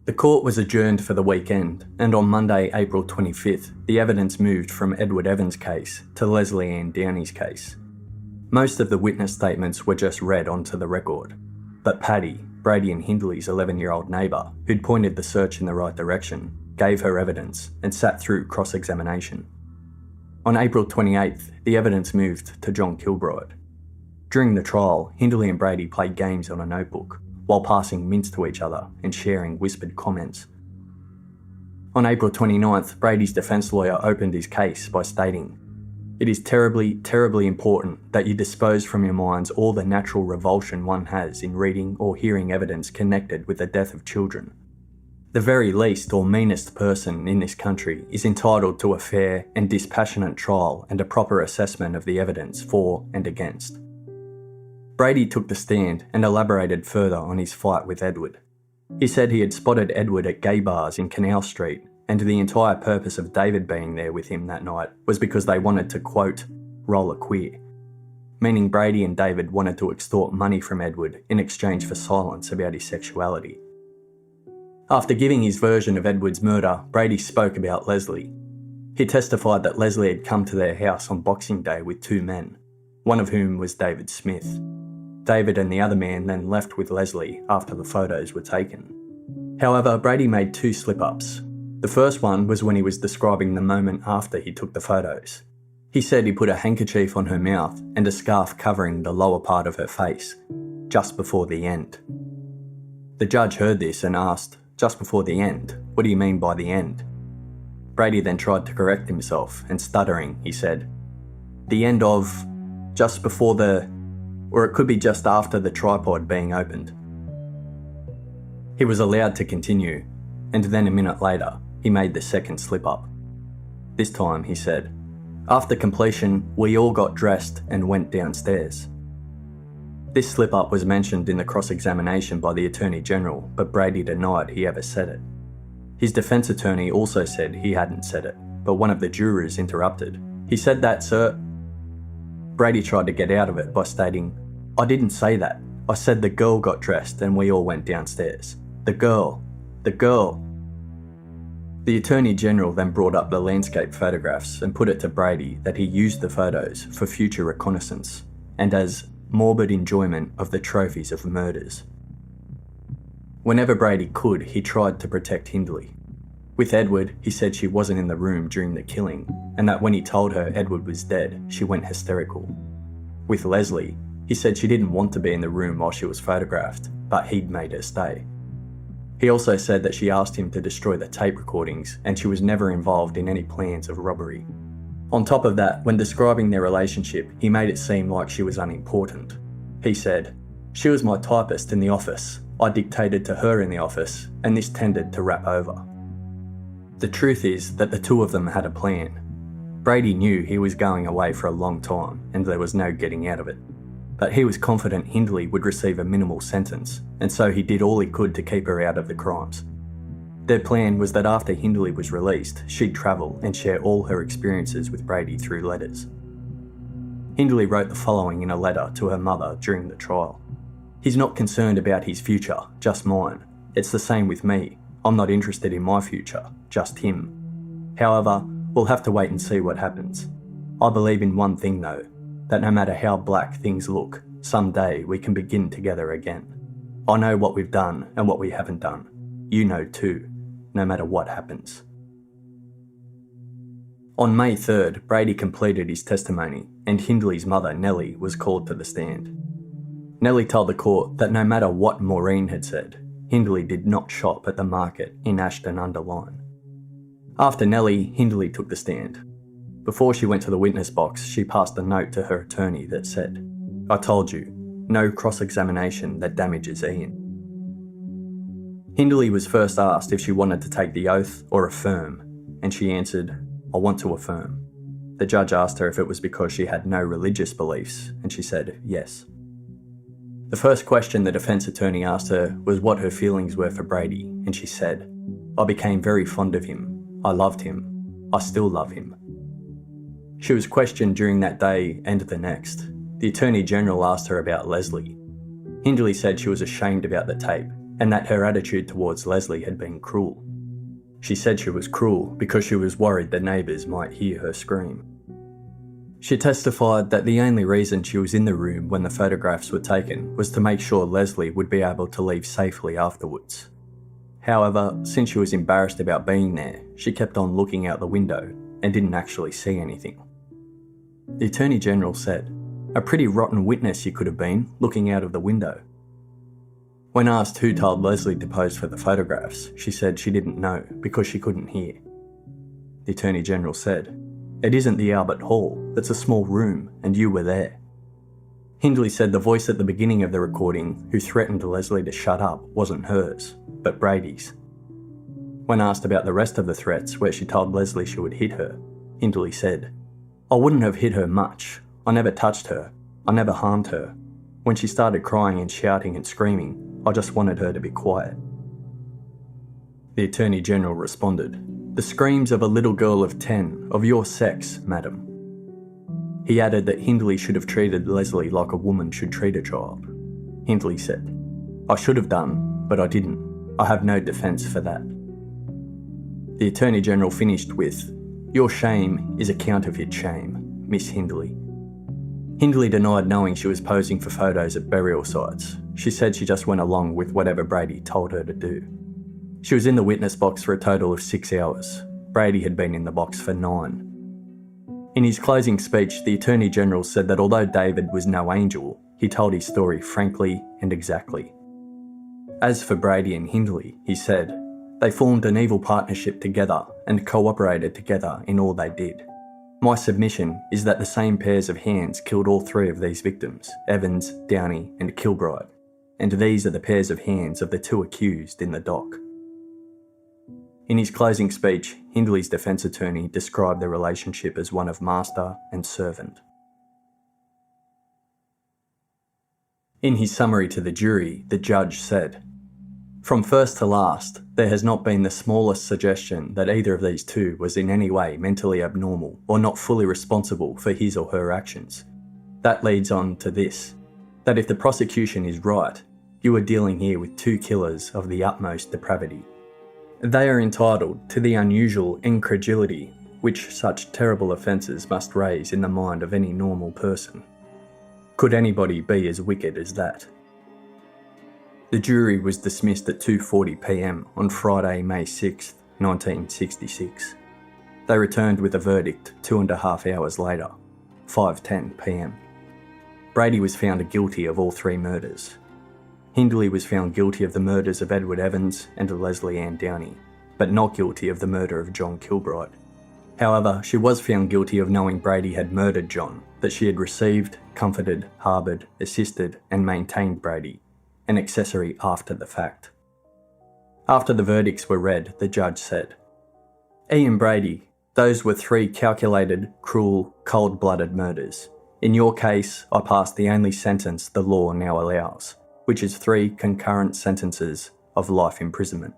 The court was adjourned for the weekend, and on Monday, April 25th, the evidence moved from Edward Evans' case to Leslie Ann Downey's case. Most of the witness statements were just read onto the record, but Paddy, Brady and Hindley's 11-year-old neighbour, who'd pointed the search in the right direction, gave her evidence and sat through cross-examination. On April 28th, the evidence moved to John Kilbride. During the trial, Hindley and Brady played games on a notebook, while passing mints to each other and sharing whispered comments. On April 29th, Brady's defence lawyer opened his case by stating, "It is terribly, terribly important that you dispose from your minds all the natural revulsion one has in reading or hearing evidence connected with the death of children. The very least or meanest person in this country is entitled to a fair and dispassionate trial and a proper assessment of the evidence for and against." Brady took the stand and elaborated further on his fight with Edward. He said he had spotted Edward at gay bars in Canal Street, and the entire purpose of David being there with him that night was because they wanted to, quote, roll a queer, meaning Brady and David wanted to extort money from Edward in exchange for silence about his sexuality. After giving his version of Edward's murder, Brady spoke about Leslie. He testified that Leslie had come to their house on Boxing Day with two men, one of whom was David Smith. David and the other man then left with Leslie after the photos were taken. However, Brady made two slip-ups. The first one was when he was describing the moment after he took the photos. He said he put a handkerchief on her mouth and a scarf covering the lower part of her face, just before the end. The judge heard this and asked, "Just before the end? What do you mean by the end?" Brady then tried to correct himself, and stuttering, he said, "The end of, just before the, or it could be just after the tripod being opened." He was allowed to continue, and then a minute later, he made the second slip-up. This time, he said, "After completion, we all got dressed and went downstairs." This slip-up was mentioned in the cross-examination by the Attorney General, but Brady denied he ever said it. His defence attorney also said he hadn't said it, but one of the jurors interrupted. "He said that, sir." Brady tried to get out of it by stating, "I didn't say that. I said the girl got dressed and we all went downstairs. The girl. The girl." The Attorney General then brought up the landscape photographs and put it to Brady that he used the photos for future reconnaissance and as morbid enjoyment of the trophies of murders. Whenever Brady could, he tried to protect Hindley. With Edward, he said she wasn't in the room during the killing, and that when he told her Edward was dead, she went hysterical. With Leslie, he said she didn't want to be in the room while she was photographed, but he'd made her stay. He also said that she asked him to destroy the tape recordings, and she was never involved in any plans of robbery. On top of that, when describing their relationship, he made it seem like she was unimportant. He said, "She was my typist in the office. I dictated to her in the office, and this tended to wrap over." The truth is that the two of them had a plan. Brady knew he was going away for a long time, and there was no getting out of it. But he was confident Hindley would receive a minimal sentence, and so he did all he could to keep her out of the crimes. Their plan was that after Hindley was released, she'd travel and share all her experiences with Brady through letters. Hindley wrote the following in a letter to her mother during the trial. "He's not concerned about his future, just mine. It's the same with me. I'm not interested in my future, just him. However, we'll have to wait and see what happens. I believe in one thing though, that no matter how black things look, someday we can begin together again. I know what we've done and what we haven't done. You know too, no matter what happens." On May 3rd, Brady completed his testimony and Hindley's mother, Nellie, was called to the stand. Nellie told the court that no matter what Maureen had said, Hindley did not shop at the market in Ashton-under-Lyne. After Nellie, Hindley took the stand. Before she went to the witness box, she passed a note to her attorney that said, "I told you, no cross-examination that damages Ian." Hindley was first asked if she wanted to take the oath or affirm, and she answered, "I want to affirm." The judge asked her if it was because she had no religious beliefs, and she said yes. The first question the defence attorney asked her was what her feelings were for Brady, and she said, "I became very fond of him. I loved him. I still love him." She was questioned during that day and the next. The Attorney General asked her about Leslie. Hindley said she was ashamed about the tape and that her attitude towards Leslie had been cruel. She said she was cruel because she was worried the neighbours might hear her scream. She testified that the only reason she was in the room when the photographs were taken was to make sure Leslie would be able to leave safely afterwards. However, since she was embarrassed about being there, she kept on looking out the window and didn't actually see anything. The Attorney General said, "A pretty rotten witness you could have been, looking out of the window." When asked who told Leslie to pose for the photographs, she said she didn't know because she couldn't hear. The Attorney General said, "It isn't the Albert Hall, it's a small room, and you were there." Hindley said the voice at the beginning of the recording who threatened Leslie to shut up wasn't hers, but Brady's. When asked about the rest of the threats where she told Leslie she would hit her, Hindley said, "I wouldn't have hit her much. I never touched her. I never harmed her. When she started crying and shouting and screaming, I just wanted her to be quiet." The Attorney General responded, "The screams of a little girl of 10, of your sex, madam." He added that Hindley should have treated Leslie like a woman should treat a child. Hindley said, "I should have done, but I didn't. I have no defence for that." The Attorney General finished with, "Your shame is a counterfeit shame, Miss Hindley." Hindley denied knowing she was posing for photos at burial sites. She said she just went along with whatever Brady told her to do. She was in the witness box for a total of 6 hours. Brady had been in the box for 9. In his closing speech, the Attorney General said that although David was no angel, he told his story frankly and exactly. As for Brady and Hindley, he said, they formed an evil partnership together and cooperated together in all they did. My submission is that the same pairs of hands killed all 3 of these victims, Evans, Downey and Kilbride, and these are the pairs of hands of the 2 accused in the dock. In his closing speech, Hindley's defence attorney described the relationship as one of master and servant. In his summary to the jury, the judge said, "From first to last, there has not been the smallest suggestion that either of these 2 was in any way mentally abnormal or not fully responsible for his or her actions. That leads on to this, that if the prosecution is right, you are dealing here with 2 killers of the utmost depravity. They are entitled to the unusual incredulity which such terrible offences must raise in the mind of any normal person. Could anybody be as wicked as that?" The jury was dismissed at 2:40 p.m. on Friday, May 6, 1966. They returned with a verdict 2.5 hours later, 5:10 p.m. Brady was found guilty of all 3 murders. Hindley was found guilty of the murders of Edward Evans and Leslie Ann Downey, but not guilty of the murder of John Kilbride. However, she was found guilty of knowing Brady had murdered John, that she had received, comforted, harboured, assisted and maintained Brady, an accessory after the fact. After the verdicts were read, the judge said, "Ian Brady, those were 3 calculated, cruel, cold-blooded murders. In your case, I passed the only sentence the law now allows, which is 3 concurrent sentences of life imprisonment.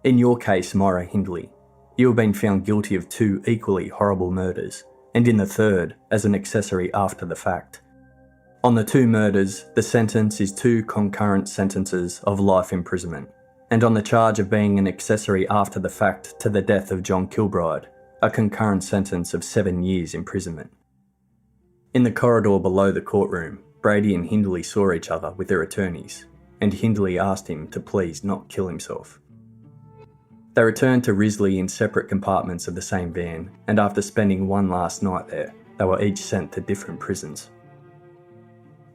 In your case, Myra Hindley, you have been found guilty of 2 equally horrible murders, and in the 3rd, as an accessory after the fact. On the 2 murders, the sentence is 2 concurrent sentences of life imprisonment, and on the charge of being an accessory after the fact to the death of John Kilbride, a concurrent sentence of 7 years imprisonment." In the corridor below the courtroom, Brady and Hindley saw each other with their attorneys, and Hindley asked him to please not kill himself. They returned to Risley in separate compartments of the same van, and after spending one last night there, they were each sent to different prisons.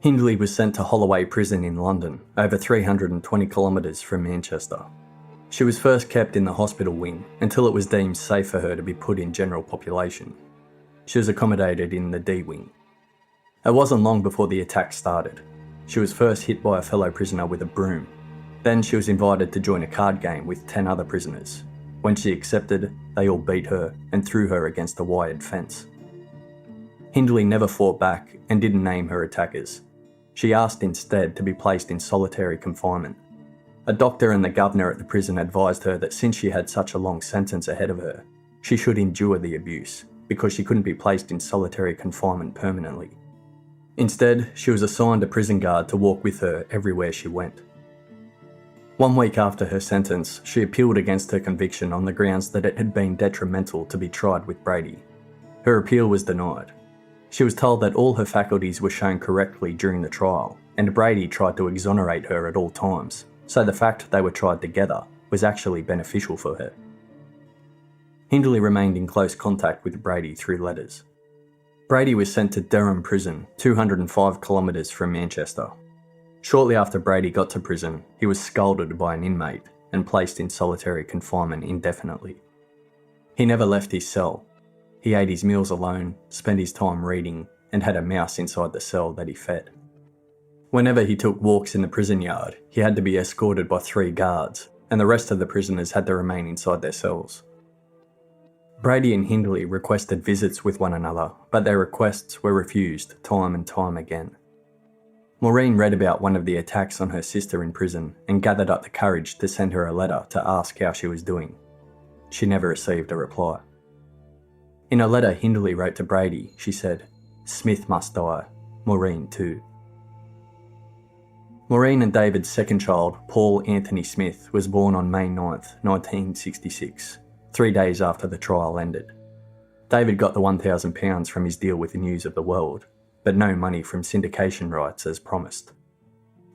Hindley was sent to Holloway Prison in London, over 320 kilometres from Manchester. She was first kept in the hospital wing until it was deemed safe for her to be put in general population. She was accommodated in the D wing. It wasn't long before the attack started. She was first hit by a fellow prisoner with a broom. Then she was invited to join a card game with 10 other prisoners. When she accepted, they all beat her and threw her against a wired fence. Hindley never fought back and didn't name her attackers. She asked instead to be placed in solitary confinement. A doctor and the governor at the prison advised her that since she had such a long sentence ahead of her, she should endure the abuse because she couldn't be placed in solitary confinement permanently. Instead, she was assigned a prison guard to walk with her everywhere she went. 1 week after her sentence, she appealed against her conviction on the grounds that it had been detrimental to be tried with Brady. Her appeal was denied. She was told that all her faculties were shown correctly during the trial, and Brady tried to exonerate her at all times, so the fact they were tried together was actually beneficial for her. Hindley remained in close contact with Brady through letters. Brady was sent to Durham Prison, 205 kilometres from Manchester. Shortly after Brady got to prison, he was scolded by an inmate and placed in solitary confinement indefinitely. He never left his cell. He ate his meals alone, spent his time reading, and had a mouse inside the cell that he fed. Whenever he took walks in the prison yard, he had to be escorted by 3 guards, and the rest of the prisoners had to remain inside their cells. Brady and Hindley requested visits with one another, but their requests were refused time and time again. Maureen read about one of the attacks on her sister in prison and gathered up the courage to send her a letter to ask how she was doing. She never received a reply. In a letter Hindley wrote to Brady, she said, "Smith must die, Maureen too." Maureen and David's second child, Paul Anthony Smith, was born on May 9th, 1966, 3 days after the trial ended. David got the £1,000 from his deal with the News of the World, but no money from syndication rights as promised.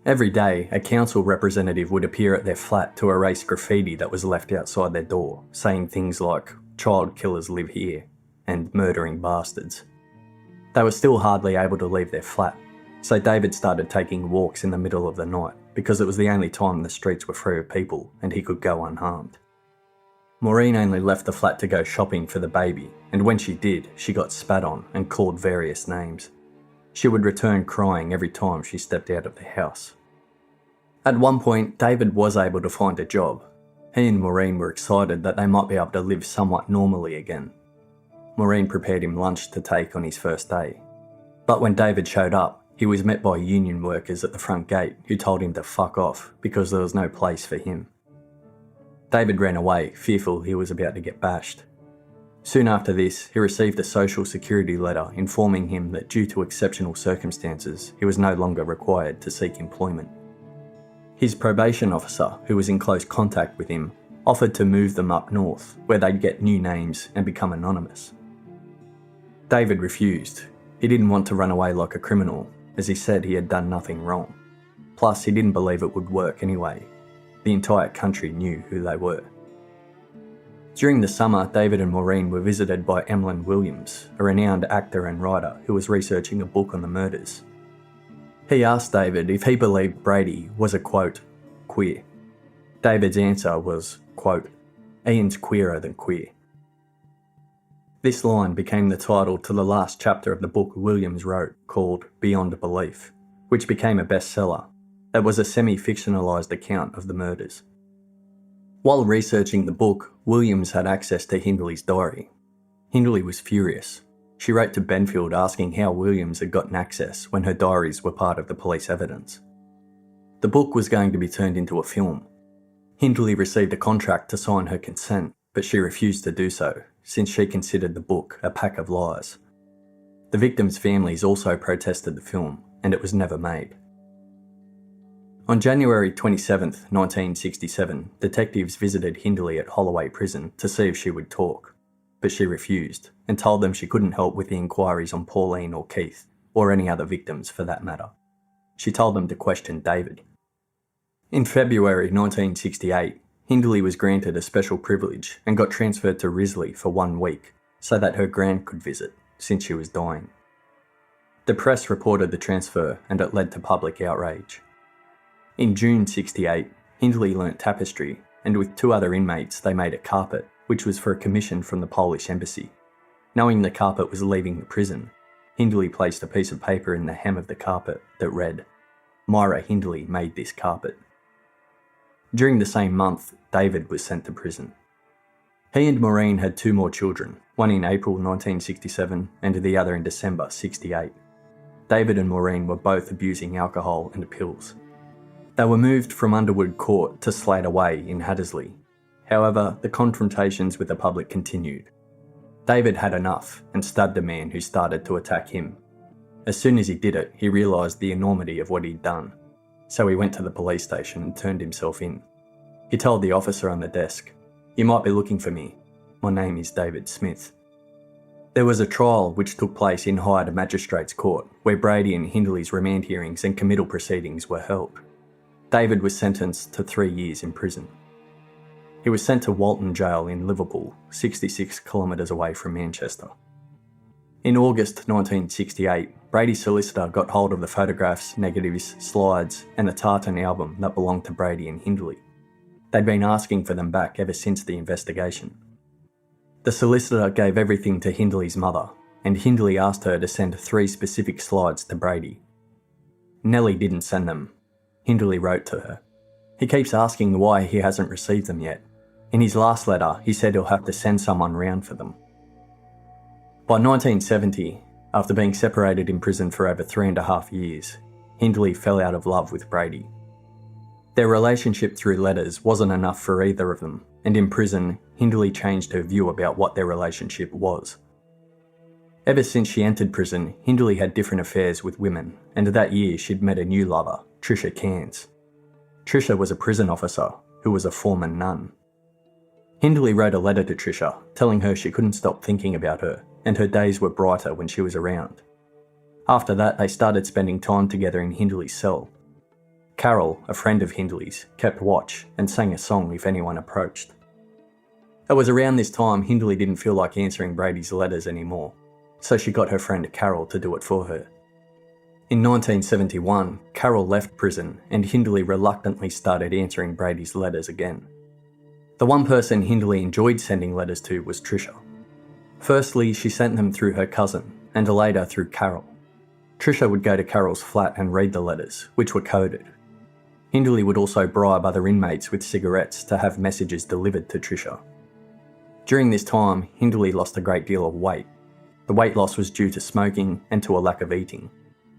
Every day, a council representative would appear at their flat to erase graffiti that was left outside their door, saying things like, "Child killers live here," and "murdering bastards." They were still hardly able to leave their flat, so David started taking walks in the middle of the night because it was the only time the streets were free of people and he could go unharmed. Maureen only left the flat to go shopping for the baby, and when she did, she got spat on and called various names. She would return crying every time she stepped out of the house. At one point, David was able to find a job. He and Maureen were excited that they might be able to live somewhat normally again. Maureen prepared him lunch to take on his first day. But when David showed up, he was met by union workers at the front gate who told him to fuck off because there was no place for him. David ran away, fearful he was about to get bashed. Soon after this, he received a social security letter informing him that due to exceptional circumstances, he was no longer required to seek employment. His probation officer, who was in close contact with him, offered to move them up north, where they'd get new names and become anonymous. David refused. He didn't want to run away like a criminal, as he said he had done nothing wrong. Plus, he didn't believe it would work anyway. The entire country knew who they were. During the summer, David and Maureen were visited by Emlyn Williams, a renowned actor and writer who was researching a book on the murders. He asked David if he believed Brady was a, quote, queer. David's answer was, quote, "Ian's queerer than queer." This line became the title to the last chapter of the book Williams wrote called Beyond Belief, which became a bestseller. It was a semi-fictionalised account of the murders. While researching the book, Williams had access to Hindley's diary. Hindley was furious. She wrote to Benfield asking how Williams had gotten access when her diaries were part of the police evidence. The book was going to be turned into a film. Hindley received a contract to sign her consent, but she refused to do so, since she considered the book a pack of lies. The victims' families also protested the film, and it was never made. On January 27, 1967, detectives visited Hindley at Holloway Prison to see if she would talk, but she refused and told them she couldn't help with the inquiries on Pauline or Keith, or any other victims for that matter. She told them to question David. In February 1968, Hindley was granted a special privilege and got transferred to Risley for 1 week so that her gran could visit, since she was dying. The press reported the transfer and it led to public outrage. In June 1968, Hindley learnt tapestry, and with 2 other inmates they made a carpet, which was for a commission from the Polish embassy. Knowing the carpet was leaving the prison, Hindley placed a piece of paper in the hem of the carpet that read, "Myra Hindley made this carpet." During the same month, David was sent to prison. He and Maureen had 2 more children, one in April 1967 and the other in December 1968. David and Maureen were both abusing alcohol and pills. They were moved from Underwood Court to Slater Way in Hattersley. However, the confrontations with the public continued. David had enough and stabbed a man who started to attack him. As soon as he did it, he realised the enormity of what he'd done. So he went to the police station and turned himself in. He told the officer on the desk, "You might be looking for me. My name is David Smith." There was a trial which took place in Higher Magistrates Court, where Brady and Hindley's remand hearings and committal proceedings were held. David was sentenced to 3 years in prison. He was sent to Walton Jail in Liverpool, 66 kilometres away from Manchester. In August 1968, Brady's solicitor got hold of the photographs, negatives, slides and the tartan album that belonged to Brady and Hindley. They'd been asking for them back ever since the investigation. The solicitor gave everything to Hindley's mother, and Hindley asked her to send 3 specific slides to Brady. Nellie didn't send them. Hindley wrote to her. He keeps asking why he hasn't received them yet. In his last letter, he said he'll have to send someone round for them. By 1970, after being separated in prison for over 3.5 years, Hindley fell out of love with Brady. Their relationship through letters wasn't enough for either of them, and in prison, Hindley changed her view about what their relationship was. Ever since she entered prison, Hindley had different affairs with women, and that year she'd met a new lover, Tricia Cairns. Tricia was a prison officer who was a former nun. Hindley wrote a letter to Tricia, telling her she couldn't stop thinking about her, and her days were brighter when she was around. After that, they started spending time together in Hindley's cell. Carol, a friend of Hindley's, kept watch and sang a song if anyone approached. It was around this time Hindley didn't feel like answering Brady's letters anymore, so she got her friend Carol to do it for her. In 1971, Carol left prison and Hindley reluctantly started answering Brady's letters again. The one person Hindley enjoyed sending letters to was Tricia. Firstly, she sent them through her cousin, and later through Carol. Tricia would go to Carol's flat and read the letters, which were coded. Hindley would also bribe other inmates with cigarettes to have messages delivered to Tricia. During this time, Hindley lost a great deal of weight. The weight loss was due to smoking and to a lack of eating.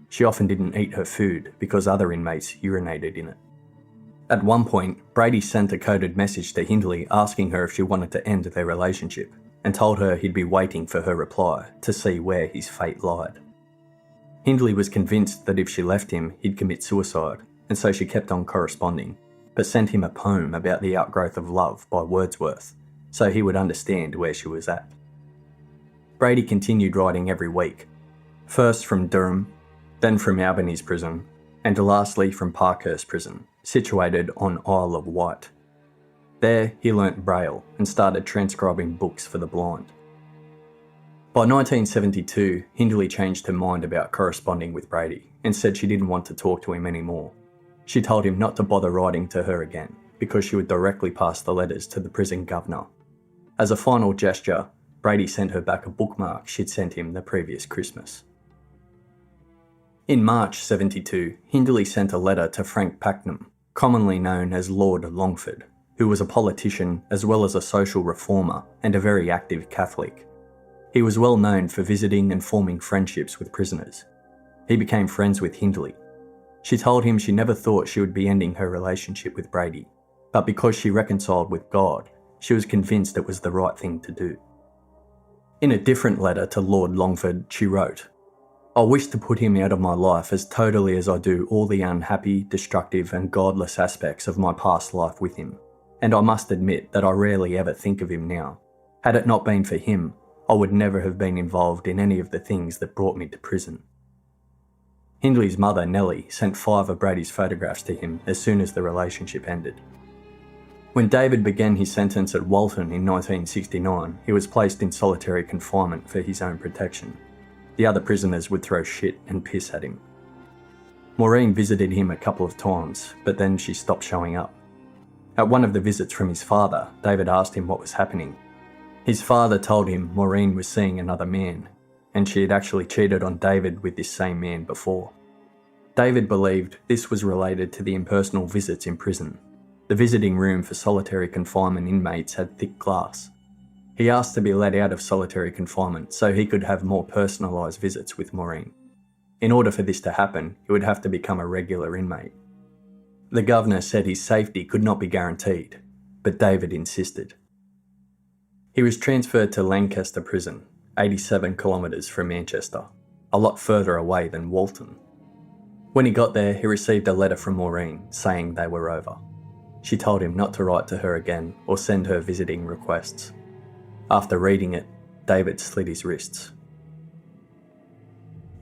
She often didn't eat her food because other inmates urinated in it. At one point, Brady sent a coded message to Hindley asking her if she wanted to end their relationship, and told her he'd be waiting for her reply to see where his fate lied. Hindley was convinced that if she left him, he'd commit suicide, and so she kept on corresponding, but sent him a poem about the outgrowth of love by Wordsworth, so he would understand where she was at. Brady continued writing every week, first from Durham, then from Albany's prison, and lastly from Parkhurst prison, situated on Isle of Wight. There he learnt Braille and started transcribing books for the blind. By 1972, Hindley changed her mind about corresponding with Brady and said she didn't want to talk to him anymore. She told him not to bother writing to her again because she would directly pass the letters to the prison governor. As a final gesture, Brady sent her back a bookmark she'd sent him the previous Christmas. In March 1972, Hindley sent a letter to Frank Pakenham, commonly known as Lord Longford, who was a politician as well as a social reformer and a very active Catholic. He was well known for visiting and forming friendships with prisoners. He became friends with Hindley. She told him she never thought she would be ending her relationship with Brady, but because she reconciled with God, she was convinced it was the right thing to do. In a different letter to Lord Longford, she wrote, "I wish to put him out of my life as totally as I do all the unhappy, destructive and godless aspects of my past life with him, and I must admit that I rarely ever think of him now. Had it not been for him, I would never have been involved in any of the things that brought me to prison." Hindley's mother, Nellie, sent 5 of Brady's photographs to him as soon as the relationship ended. When David began his sentence at Walton in 1969, he was placed in solitary confinement for his own protection. The other prisoners would throw shit and piss at him. Maureen visited him a couple of times, but then she stopped showing up. At one of the visits from his father, David asked him what was happening. His father told him Maureen was seeing another man, and she had actually cheated on David with this same man before. David believed this was related to the impersonal visits in prison. The visiting room for solitary confinement inmates had thick glass. He asked to be let out of solitary confinement so he could have more personalised visits with Maureen. In order for this to happen, he would have to become a regular inmate. The governor said his safety could not be guaranteed, but David insisted. He was transferred to Lancaster Prison, 87 kilometres from Manchester, a lot further away than Walton. When he got there, he received a letter from Maureen saying they were over. She told him not to write to her again or send her visiting requests. After reading it, David slit his wrists.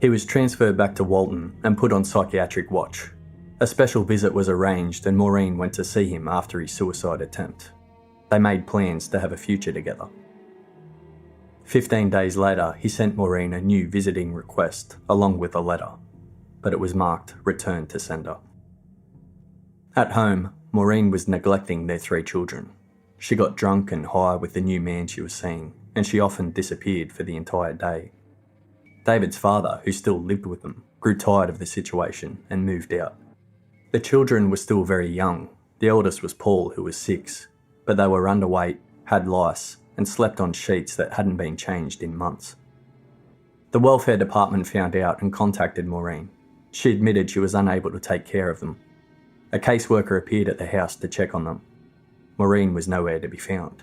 He was transferred back to Walton and put on psychiatric watch. A special visit was arranged and Maureen went to see him after his suicide attempt. They made plans to have a future together. 15 days later, he sent Maureen a new visiting request along with a letter, but it was marked Return to Sender. At home, Maureen was neglecting their 3 children. She got drunk and high with the new man she was seeing, and she often disappeared for the entire day. David's father, who still lived with them, grew tired of the situation and moved out. The children were still very young. The eldest was Paul, who was 6, but they were underweight, had lice, and slept on sheets that hadn't been changed in months. The welfare department found out and contacted Maureen. She admitted she was unable to take care of them. A caseworker appeared at the house to check on them. Maureen was nowhere to be found.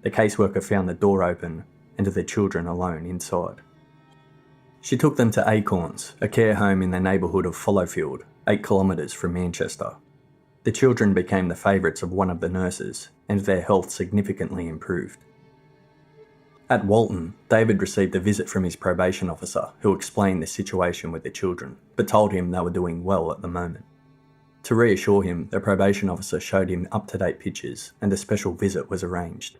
The caseworker found the door open and the children alone inside. She took them to Acorns, a care home in the neighbourhood of Followfield, 8 kilometres from Manchester. The children became the favourites of one of the nurses, and their health significantly improved. At Walton, David received a visit from his probation officer, who explained the situation with the children, but told him they were doing well at the moment. To reassure him, the probation officer showed him up-to-date pictures, and a special visit was arranged.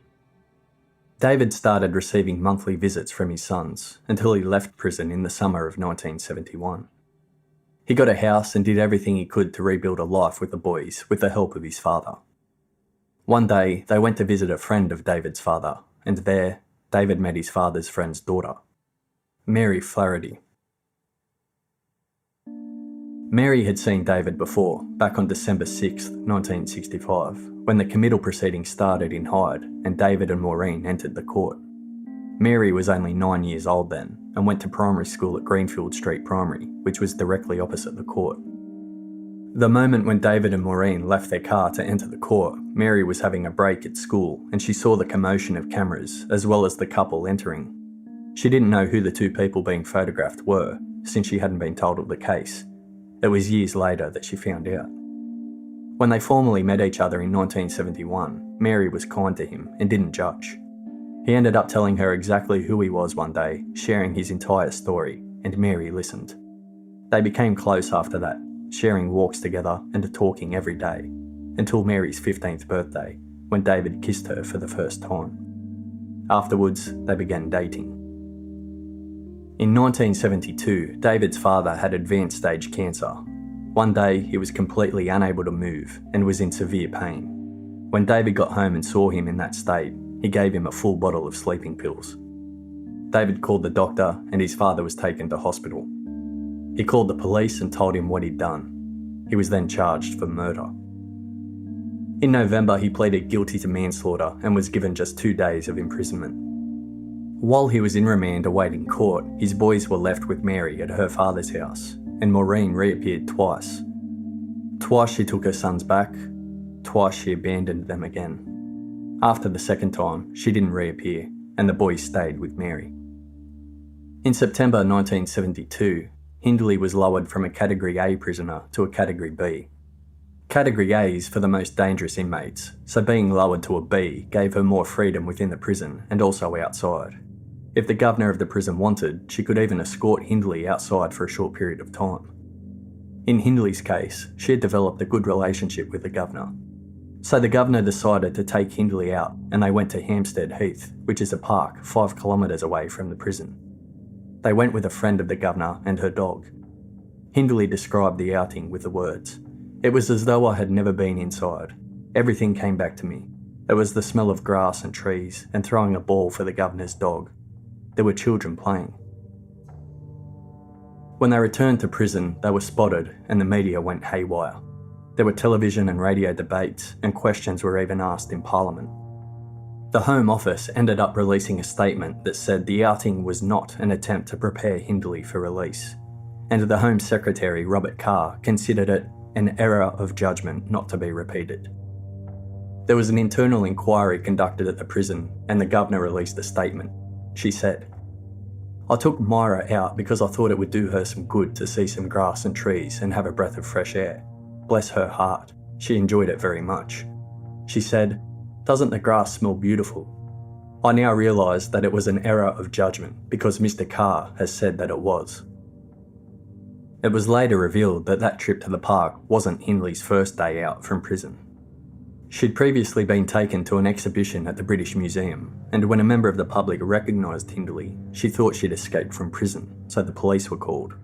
David started receiving monthly visits from his sons until he left prison in the summer of 1971. He got a house and did everything he could to rebuild a life with the boys with the help of his father. One day, they went to visit a friend of David's father, and there, David met his father's friend's daughter, Mary Flaherty. Mary had seen David before, back on December 6, 1965, when the committal proceedings started in Hyde and David and Maureen entered the court. Mary was only 9 years old then and went to primary school at Greenfield Street Primary, which was directly opposite the court. The moment when David and Maureen left their car to enter the court, Mary was having a break at school and she saw the commotion of cameras as well as the couple entering. She didn't know who the 2 people being photographed were, since she hadn't been told of the case. It was years later that she found out. When they formally met each other in 1971, Mary was kind to him and didn't judge. He ended up telling her exactly who he was one day, sharing his entire story, and Mary listened. They became close after that, sharing walks together and talking every day, until Mary's 15th birthday, when David kissed her for the first time. Afterwards, they began dating. In 1972, David's father had advanced stage cancer. One day, he was completely unable to move and was in severe pain. When David got home and saw him in that state, he gave him a full bottle of sleeping pills. David called the doctor and his father was taken to hospital. He called the police and told him what he'd done. He was then charged for murder. In November, he pleaded guilty to manslaughter and was given just 2 days of imprisonment. While he was in remand awaiting court, his boys were left with Mary at her father's house, and Maureen reappeared twice. Twice she took her sons back, twice she abandoned them again. After the second time, she didn't reappear, and the boys stayed with Mary. In September 1972, Hindley was lowered from a Category A prisoner to a Category B. Category A is for the most dangerous inmates, so being lowered to a B gave her more freedom within the prison and also outside. If the governor of the prison wanted, she could even escort Hindley outside for a short period of time. In Hindley's case, she had developed a good relationship with the governor. So the governor decided to take Hindley out and they went to Hampstead Heath, which is a park 5 kilometres away from the prison. They went with a friend of the governor and her dog. Hindley described the outing with the words, "It was as though I had never been inside. Everything came back to me. There was the smell of grass and trees and throwing a ball for the governor's dog. There were children playing." When they returned to prison, they were spotted and the media went haywire. There were television and radio debates, and questions were even asked in Parliament. The Home Office ended up releasing a statement that said the outing was not an attempt to prepare Hindley for release, and the Home Secretary, Robert Carr, considered it an error of judgment not to be repeated. There was an internal inquiry conducted at the prison, and the Governor released a statement. She said, "I took Myra out because I thought it would do her some good to see some grass and trees and have a breath of fresh air. Bless her heart, she enjoyed it very much. She said, 'Doesn't the grass smell beautiful?' I now realise that it was an error of judgment because Mr. Carr has said that it was." It was later revealed that that trip to the park wasn't Hindley's first day out from prison. She'd previously been taken to an exhibition at the British Museum, and when a member of the public recognised Hindley, she thought she'd escaped from prison, so the police were called.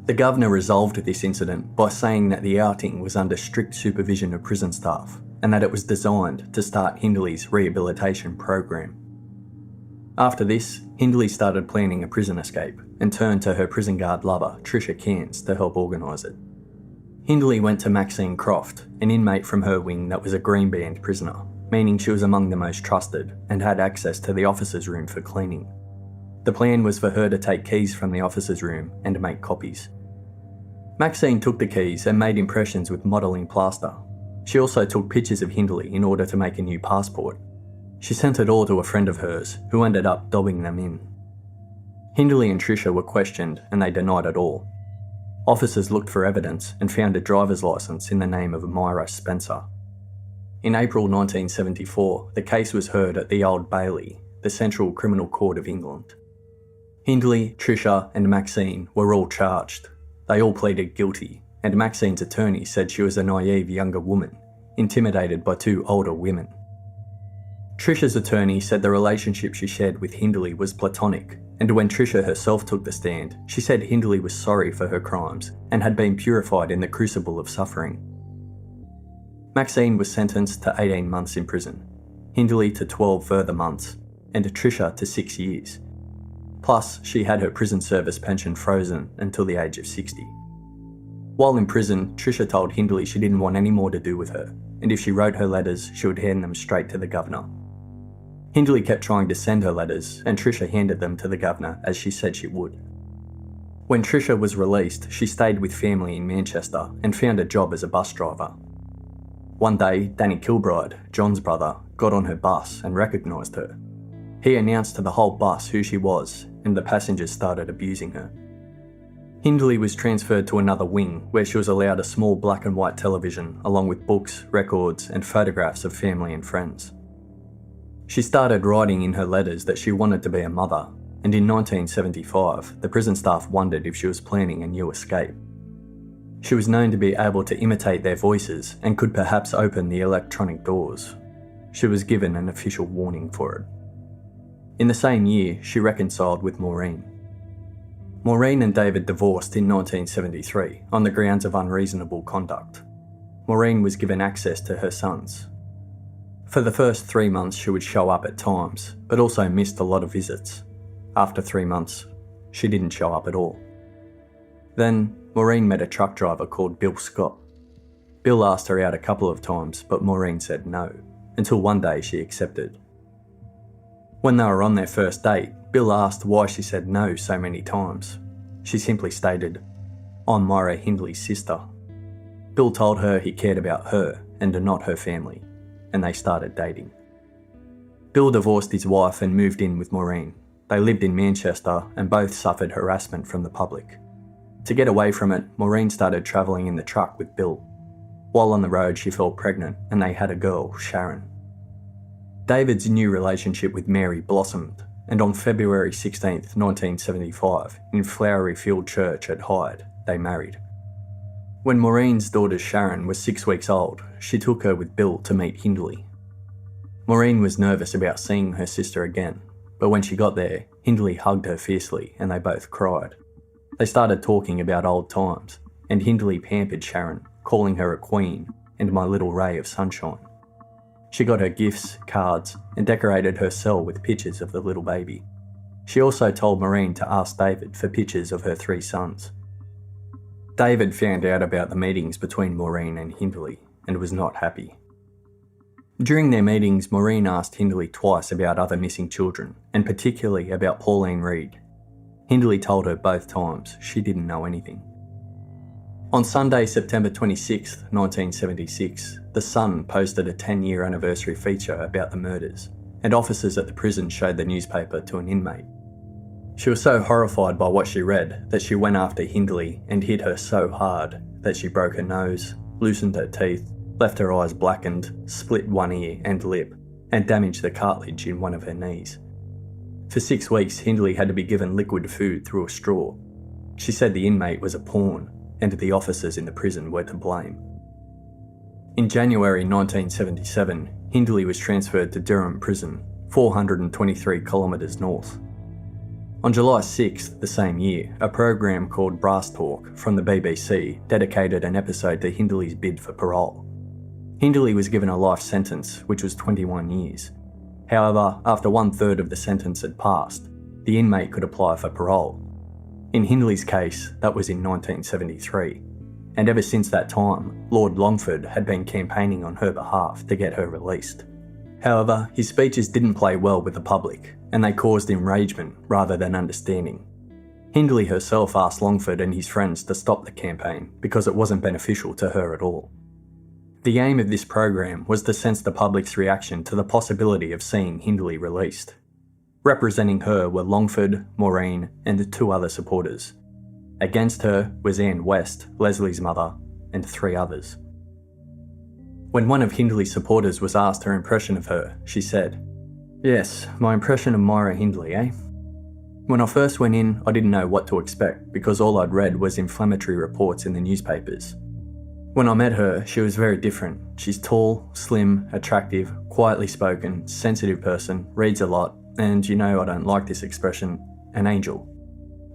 The Governor resolved this incident by saying that the outing was under strict supervision of prison staff, and that it was designed to start Hindley's rehabilitation program. After this, Hindley started planning a prison escape and turned to her prison guard lover, Tricia Cairns, to help organise it. Hindley went to Maxine Croft, an inmate from her wing that was a green band prisoner, meaning she was among the most trusted and had access to the officers' room for cleaning. The plan was for her to take keys from the officers' room and make copies. Maxine took the keys and made impressions with modelling plaster. She also took pictures of Hindley in order to make a new passport. She sent it all to a friend of hers, who ended up dobbing them in. Hindley and Tricia were questioned and they denied it all. Officers looked for evidence and found a driver's licence in the name of Myra Spencer. In April 1974, the case was heard at the Old Bailey, the Central Criminal Court of England. Hindley, Tricia and Maxine were all charged. They all pleaded guilty, and Maxine's attorney said she was a naive younger woman, intimidated by two older women. Tricia's attorney said the relationship she shared with Hindley was platonic, and when Tricia herself took the stand, she said Hindley was sorry for her crimes and had been purified in the crucible of suffering. Maxine was sentenced to 18 months in prison, Hindley to 12 further months, and Tricia to 6 years. Plus, she had her prison service pension frozen until the age of 60. While in prison, Tricia told Hindley she didn't want any more to do with her, and if she wrote her letters, she would hand them straight to the Governor. Hindley kept trying to send her letters, and Tricia handed them to the Governor as she said she would. When Tricia was released, she stayed with family in Manchester and found a job as a bus driver. One day, Danny Kilbride, John's brother, got on her bus and recognised her. He announced to the whole bus who she was, and the passengers started abusing her. Hindley was transferred to another wing where she was allowed a small black and white television along with books, records and photographs of family and friends. She started writing in her letters that she wanted to be a mother, and in 1975 the prison staff wondered if she was planning a new escape. She was known to be able to imitate their voices and could perhaps open the electronic doors. She was given an official warning for it. In the same year, she reconciled with Maureen. Maureen and David divorced in 1973 on the grounds of unreasonable conduct. Maureen was given access to her sons. For the first 3 months she would show up at times, but also missed a lot of visits. After 3 months, she didn't show up at all. Then, Maureen met a truck driver called Bill Scott. Bill asked her out a couple of times, but Maureen said no, until one day she accepted. When they were on their first date, Bill asked why she said no so many times. She simply stated, "I'm Myra Hindley's sister." Bill told her he cared about her and not her family, and they started dating. Bill divorced his wife and moved in with Maureen. They lived in Manchester and both suffered harassment from the public. To get away from it, Maureen started travelling in the truck with Bill. While on the road, she fell pregnant and they had a girl, Sharon. David's new relationship with Mary blossomed, and on February 16, 1975, in Flowery Field Church at Hyde, they married. When Maureen's daughter Sharon was 6 weeks old, she took her with Bill to meet Hindley. Maureen was nervous about seeing her sister again, but when she got there, Hindley hugged her fiercely and they both cried. They started talking about old times, and Hindley pampered Sharon, calling her a queen and my little ray of sunshine. She got her gifts, cards, and decorated her cell with pictures of the little baby. She also told Maureen to ask David for pictures of her 3 sons. David found out about the meetings between Maureen and Hindley and was not happy. During their meetings, Maureen asked Hindley twice about other missing children, and particularly about Pauline Reade. Hindley told her both times she didn't know anything. On Sunday, September 26, 1976, The Sun posted a 10-year anniversary feature about the murders, and officers at the prison showed the newspaper to an inmate. She was so horrified by what she read that she went after Hindley and hit her so hard that she broke her nose, loosened her teeth, left her eyes blackened, split one ear and lip, and damaged the cartilage in one of her knees. For 6 weeks, Hindley had to be given liquid food through a straw. She said the inmate was a pawn, and the officers in the prison were to blame. In January 1977, Hindley was transferred to Durham Prison, 423 kilometres north. On July 6th the same year, a program called Brass Talk from the BBC dedicated an episode to Hindley's bid for parole. Hindley was given a life sentence, which was 21 years. However, after 1/3 of the sentence had passed, the inmate could apply for parole. In Hindley's case, that was in 1973, and ever since that time, Lord Longford had been campaigning on her behalf to get her released. However, his speeches didn't play well with the public, and they caused enragement rather than understanding. Hindley herself asked Longford and his friends to stop the campaign because it wasn't beneficial to her at all. The aim of this program was to sense the public's reaction to the possibility of seeing Hindley released. Representing her were Longford, Maureen, and the 2 other supporters. Against her was Anne West, Leslie's mother, and 3 others. When one of Hindley's supporters was asked her impression of her, she said, "Yes, my impression of Myra Hindley, eh? When I first went in, I didn't know what to expect because all I'd read was inflammatory reports in the newspapers. When I met her, she was very different. She's tall, slim, attractive, quietly spoken, sensitive person, reads a lot, and I don't like this expression, an angel.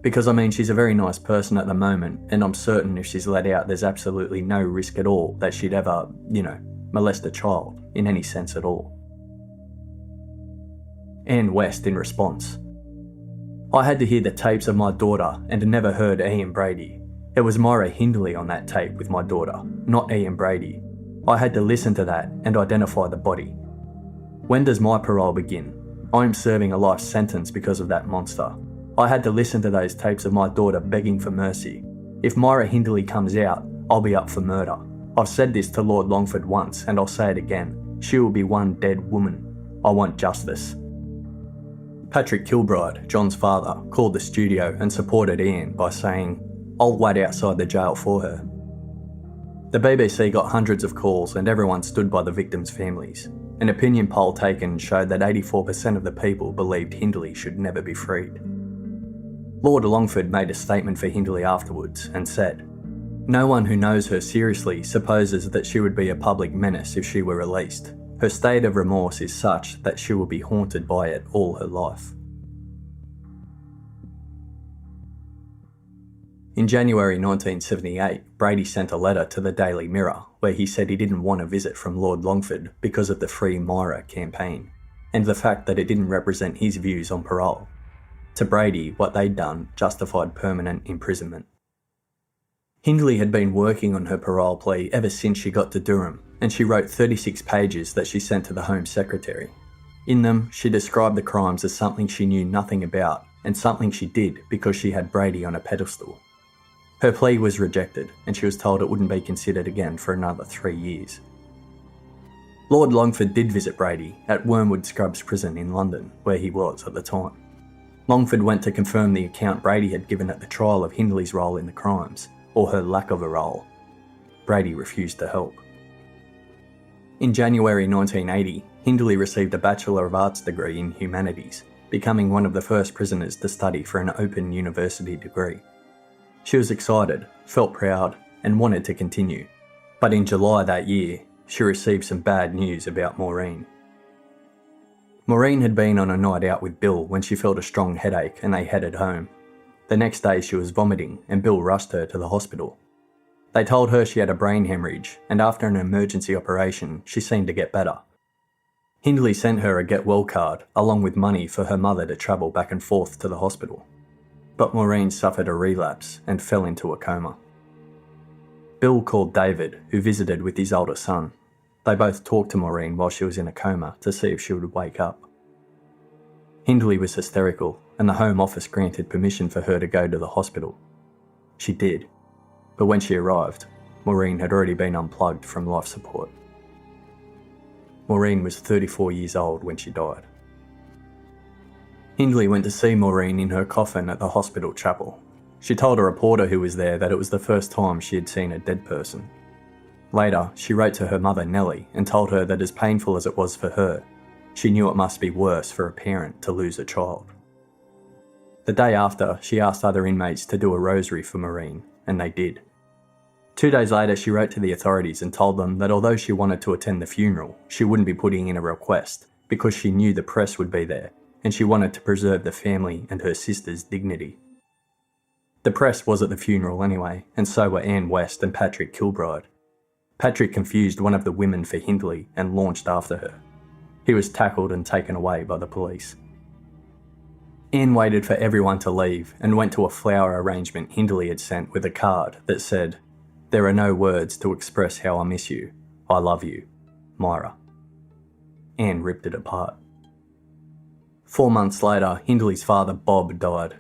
Because she's a very nice person at the moment, and I'm certain if she's let out, there's absolutely no risk at all that she'd ever, molest a child, in any sense at all." Anne West in response, "I had to hear the tapes of my daughter and never heard Ian Brady. It was Myra Hindley on that tape with my daughter, not Ian Brady. I had to listen to that and identify the body. When does my parole begin? I'm serving a life sentence because of that monster. I had to listen to those tapes of my daughter begging for mercy. If Myra Hindley comes out, I'll be up for murder. I've said this to Lord Longford once and I'll say it again. She will be one dead woman. I want justice." Patrick Kilbride, John's father, called the studio and supported Ian by saying, "I'll wait outside the jail for her." The BBC got hundreds of calls and everyone stood by the victims' families. An opinion poll taken showed that 84% of the people believed Hindley should never be freed. Lord Longford made a statement for Hindley afterwards and said, "No one who knows her seriously supposes that she would be a public menace if she were released. Her state of remorse is such that she will be haunted by it all her life." In January 1978, Brady sent a letter to the Daily Mirror where he said he didn't want a visit from Lord Longford because of the Free Myra campaign, and the fact that it didn't represent his views on parole. To Brady, what they'd done justified permanent imprisonment. Hindley had been working on her parole plea ever since she got to Durham, and she wrote 36 pages that she sent to the Home Secretary. In them, she described the crimes as something she knew nothing about, and something she did because she had Brady on a pedestal. Her plea was rejected, and she was told it wouldn't be considered again for another 3 years. Lord Longford did visit Brady at Wormwood Scrubs Prison in London, where he was at the time. Longford went to confirm the account Brady had given at the trial of Hindley's role in the crimes, or her lack of a role. Brady refused to help. In January 1980, Hindley received a Bachelor of Arts degree in Humanities, becoming one of the first prisoners to study for an open university degree. She was excited, felt proud, and wanted to continue. But in July that year, she received some bad news about Maureen. Maureen had been on a night out with Bill when she felt a strong headache and they headed home. The next day she was vomiting and Bill rushed her to the hospital. They told her she had a brain hemorrhage and after an emergency operation she seemed to get better. Hindley sent her a get well card along with money for her mother to travel back and forth to the hospital. But Maureen suffered a relapse and fell into a coma. Bill called David, who visited with his older son. They both talked to Maureen while she was in a coma to see if she would wake up. Hindley was hysterical and the Home Office granted permission for her to go to the hospital. She did, but when she arrived, Maureen had already been unplugged from life support. Maureen was 34 years old when she died. Hindley went to see Maureen in her coffin at the hospital chapel. She told a reporter who was there that it was the first time she had seen a dead person. Later, she wrote to her mother Nellie and told her that as painful as it was for her, she knew it must be worse for a parent to lose a child. The day after, she asked other inmates to do a rosary for Maureen, and they did. 2 days later, she wrote to the authorities and told them that although she wanted to attend the funeral, she wouldn't be putting in a request because she knew the press would be there and she wanted to preserve the family and her sister's dignity. The press was at the funeral anyway, and so were Anne West and Patrick Kilbride. Patrick confused one of the women for Hindley and launched after her. He was tackled and taken away by the police. Anne waited for everyone to leave and went to a flower arrangement Hindley had sent with a card that said, "There are no words to express how I miss you. I love you. Myra." Anne ripped it apart. 4 months later, Hindley's father Bob died.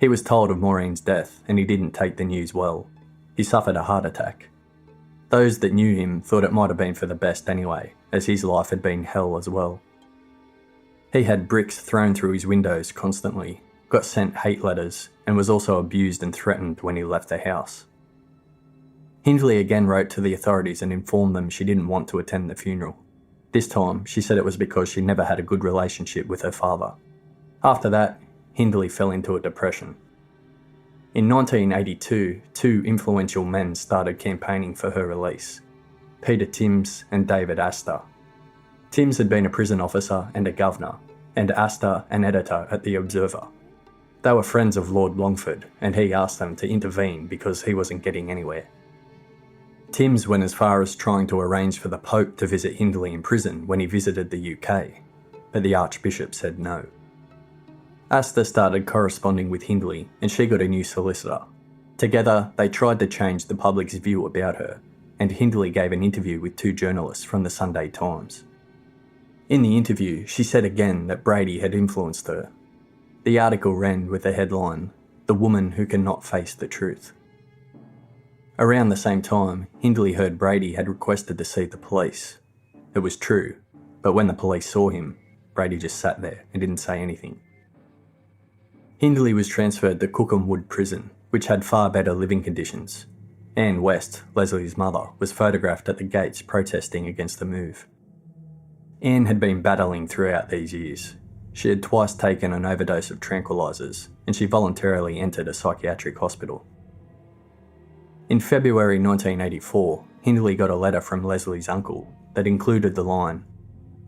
He was told of Maureen's death and he didn't take the news well. He suffered a heart attack. Those that knew him thought it might have been for the best anyway, as his life had been hell as well. He had bricks thrown through his windows constantly, got sent hate letters, and was also abused and threatened when he left the house. Hindley again wrote to the authorities and informed them she didn't want to attend the funeral. This time, she said it was because she never had a good relationship with her father. After that, Hindley fell into a depression. In 1982, 2 influential men started campaigning for her release, Peter Timms and David Astor. Timms had been a prison officer and a governor, and Astor an editor at The Observer. They were friends of Lord Longford, and he asked them to intervene because he wasn't getting anywhere. Timms went as far as trying to arrange for the Pope to visit Hindley in prison when he visited the UK, but the Archbishop said no. Astor started corresponding with Hindley and she got a new solicitor. Together, they tried to change the public's view about her, and Hindley gave an interview with 2 journalists from the Sunday Times. In the interview, she said again that Brady had influenced her. The article ran with the headline, "The Woman Who Cannot Face the Truth." Around the same time, Hindley heard Brady had requested to see the police. It was true, but when the police saw him, Brady just sat there and didn't say anything. Hindley was transferred to Cookham Wood Prison, which had far better living conditions. Anne West, Leslie's mother, was photographed at the gates protesting against the move. Anne had been battling throughout these years. She had twice taken an overdose of tranquilizers, and she voluntarily entered a psychiatric hospital. In February 1984, Hindley got a letter from Leslie's uncle that included the line,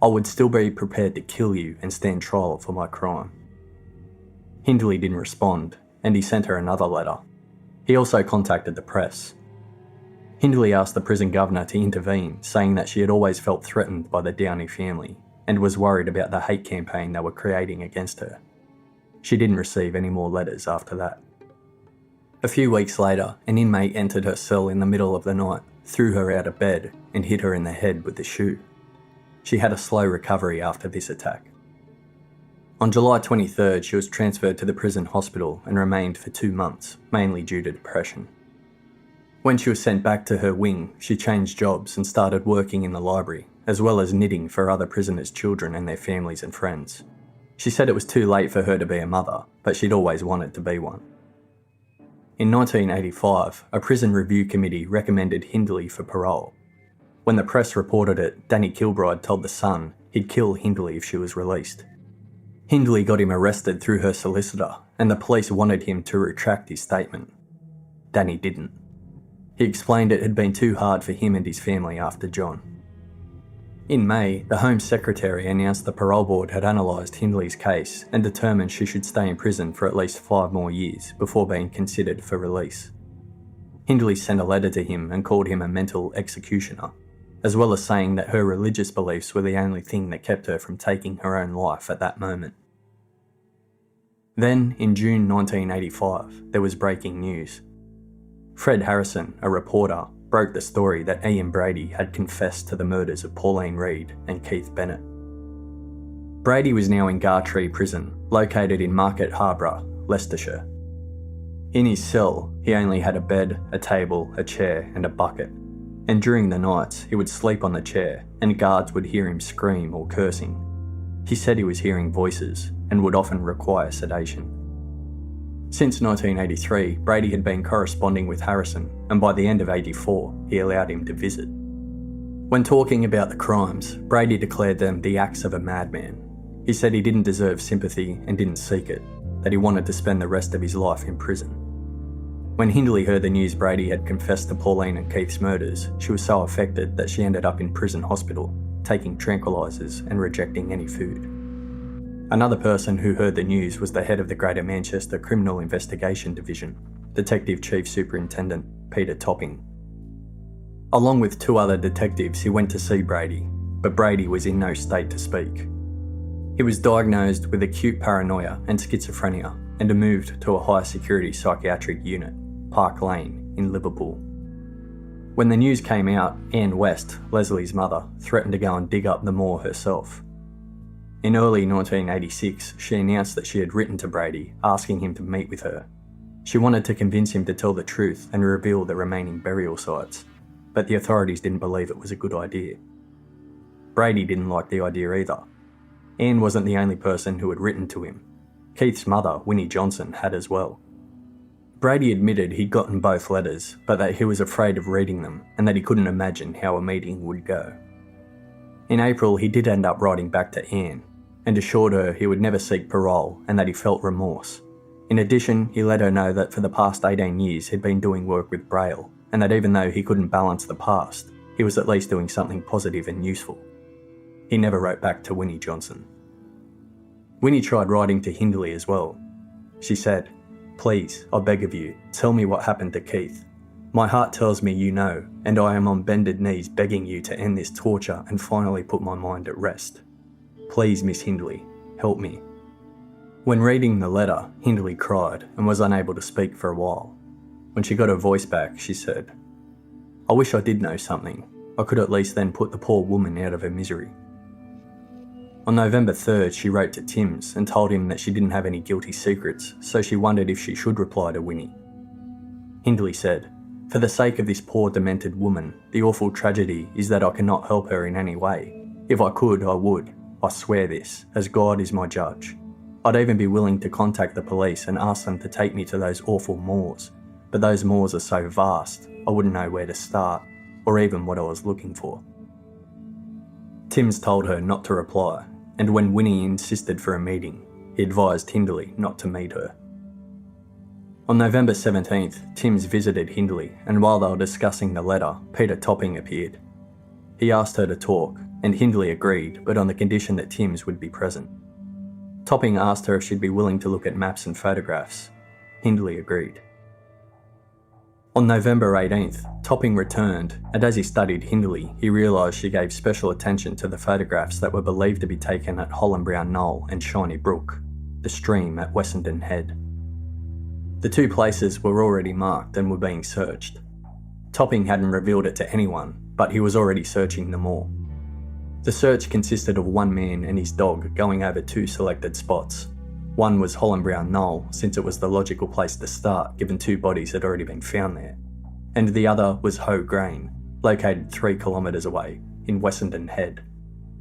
"I would still be prepared to kill you and stand trial for my crime." Hindley didn't respond, and he sent her another letter. He also contacted the press. Hindley asked the prison governor to intervene, saying that she had always felt threatened by the Downey family and was worried about the hate campaign they were creating against her. She didn't receive any more letters after that. A few weeks later, an inmate entered her cell in the middle of the night, threw her out of bed, and hit her in the head with the shoe. She had a slow recovery after this attack. On July 23rd, she was transferred to the prison hospital and remained for 2 months, mainly due to depression. When she was sent back to her wing, she changed jobs and started working in the library, as well as knitting for other prisoners' children and their families and friends. She said it was too late for her to be a mother, but she'd always wanted to be one. In 1985, a prison review committee recommended Hindley for parole. When the press reported it, Danny Kilbride told The Sun he'd kill Hindley if she was released. Hindley got him arrested through her solicitor, and the police wanted him to retract his statement. Danny didn't. He explained it had been too hard for him and his family after John. In May, the Home Secretary announced the Parole Board had analysed Hindley's case and determined she should stay in prison for at least 5 more years before being considered for release. Hindley sent a letter to him and called him a mental executioner, as well as saying that her religious beliefs were the only thing that kept her from taking her own life at that moment. Then, in June 1985, there was breaking news. Fred Harrison, a reporter, broke the story that Ian Brady had confessed to the murders of Pauline Reade and Keith Bennett. Brady was now in Gartree Prison, located in Market Harborough, Leicestershire. In his cell, he only had a bed, a table, a chair and a bucket, and during the nights he would sleep on the chair and guards would hear him scream or cursing. He said he was hearing voices and would often require sedation. Since 1983, Brady had been corresponding with Harrison, and by the end of '84, he allowed him to visit. When talking about the crimes, Brady declared them the acts of a madman. He said he didn't deserve sympathy and didn't seek it, that he wanted to spend the rest of his life in prison. When Hindley heard the news Brady had confessed to Pauline and Keith's murders, she was so affected that she ended up in prison hospital, taking tranquilizers and rejecting any food. Another person who heard the news was the head of the Greater Manchester Criminal Investigation Division, Detective Chief Superintendent Peter Topping. Along with 2 other detectives, he went to see Brady, but Brady was in no state to speak. He was diagnosed with acute paranoia and schizophrenia and moved to a high-security psychiatric unit, Park Lane, in Liverpool. When the news came out, Anne West, Leslie's mother, threatened to go and dig up the moor herself. In early 1986, she announced that she had written to Brady, asking him to meet with her. She wanted to convince him to tell the truth and reveal the remaining burial sites, but the authorities didn't believe it was a good idea. Brady didn't like the idea either. Anne wasn't the only person who had written to him. Keith's mother, Winnie Johnson, had as well. Brady admitted he'd gotten both letters, but that he was afraid of reading them and that he couldn't imagine how a meeting would go. In April, he did end up writing back to Anne, and assured her he would never seek parole and that he felt remorse. In addition, he let her know that for the past 18 years he'd been doing work with Braille, and that even though he couldn't balance the past, he was at least doing something positive and useful. He never wrote back to Winnie Johnson. Winnie tried writing to Hindley as well. She said, "Please, I beg of you, tell me what happened to Keith. My heart tells me you know, and I am on bended knees begging you to end this torture and finally put my mind at rest. Please, Miss Hindley, help me." When reading the letter, Hindley cried and was unable to speak for a while. When she got her voice back, she said, "I wish I did know something. I could at least then put the poor woman out of her misery." On November 3rd, she wrote to Timms and told him that she didn't have any guilty secrets, so she wondered if she should reply to Winnie. Hindley said, "For the sake of this poor demented woman, the awful tragedy is that I cannot help her in any way. If I could, I would. I swear this, as God is my judge. I'd even be willing to contact the police and ask them to take me to those awful moors, but those moors are so vast, I wouldn't know where to start, or even what I was looking for." Timms told her not to reply, and when Winnie insisted for a meeting, he advised Hindley not to meet her. On November 17th, Timms visited Hindley, and while they were discussing the letter, Peter Topping appeared. He asked her to talk, and Hindley agreed, but on the condition that Timms would be present. Topping asked her if she'd be willing to look at maps and photographs. Hindley agreed. On November 18th, Topping returned, and as he studied Hindley, he realised she gave special attention to the photographs that were believed to be taken at Hollandbrown Knoll and Shiny Brook, the stream at Wessendon Head. The 2 places were already marked and were being searched. Topping hadn't revealed it to anyone, but he was already searching them all. The search consisted of 1 man and his dog going over 2 selected spots. One was Hollandbrown Knoll, since it was the logical place to start given 2 bodies had already been found there, and the other was Hoe Grain, located 3 kilometres away in Wessendon Head.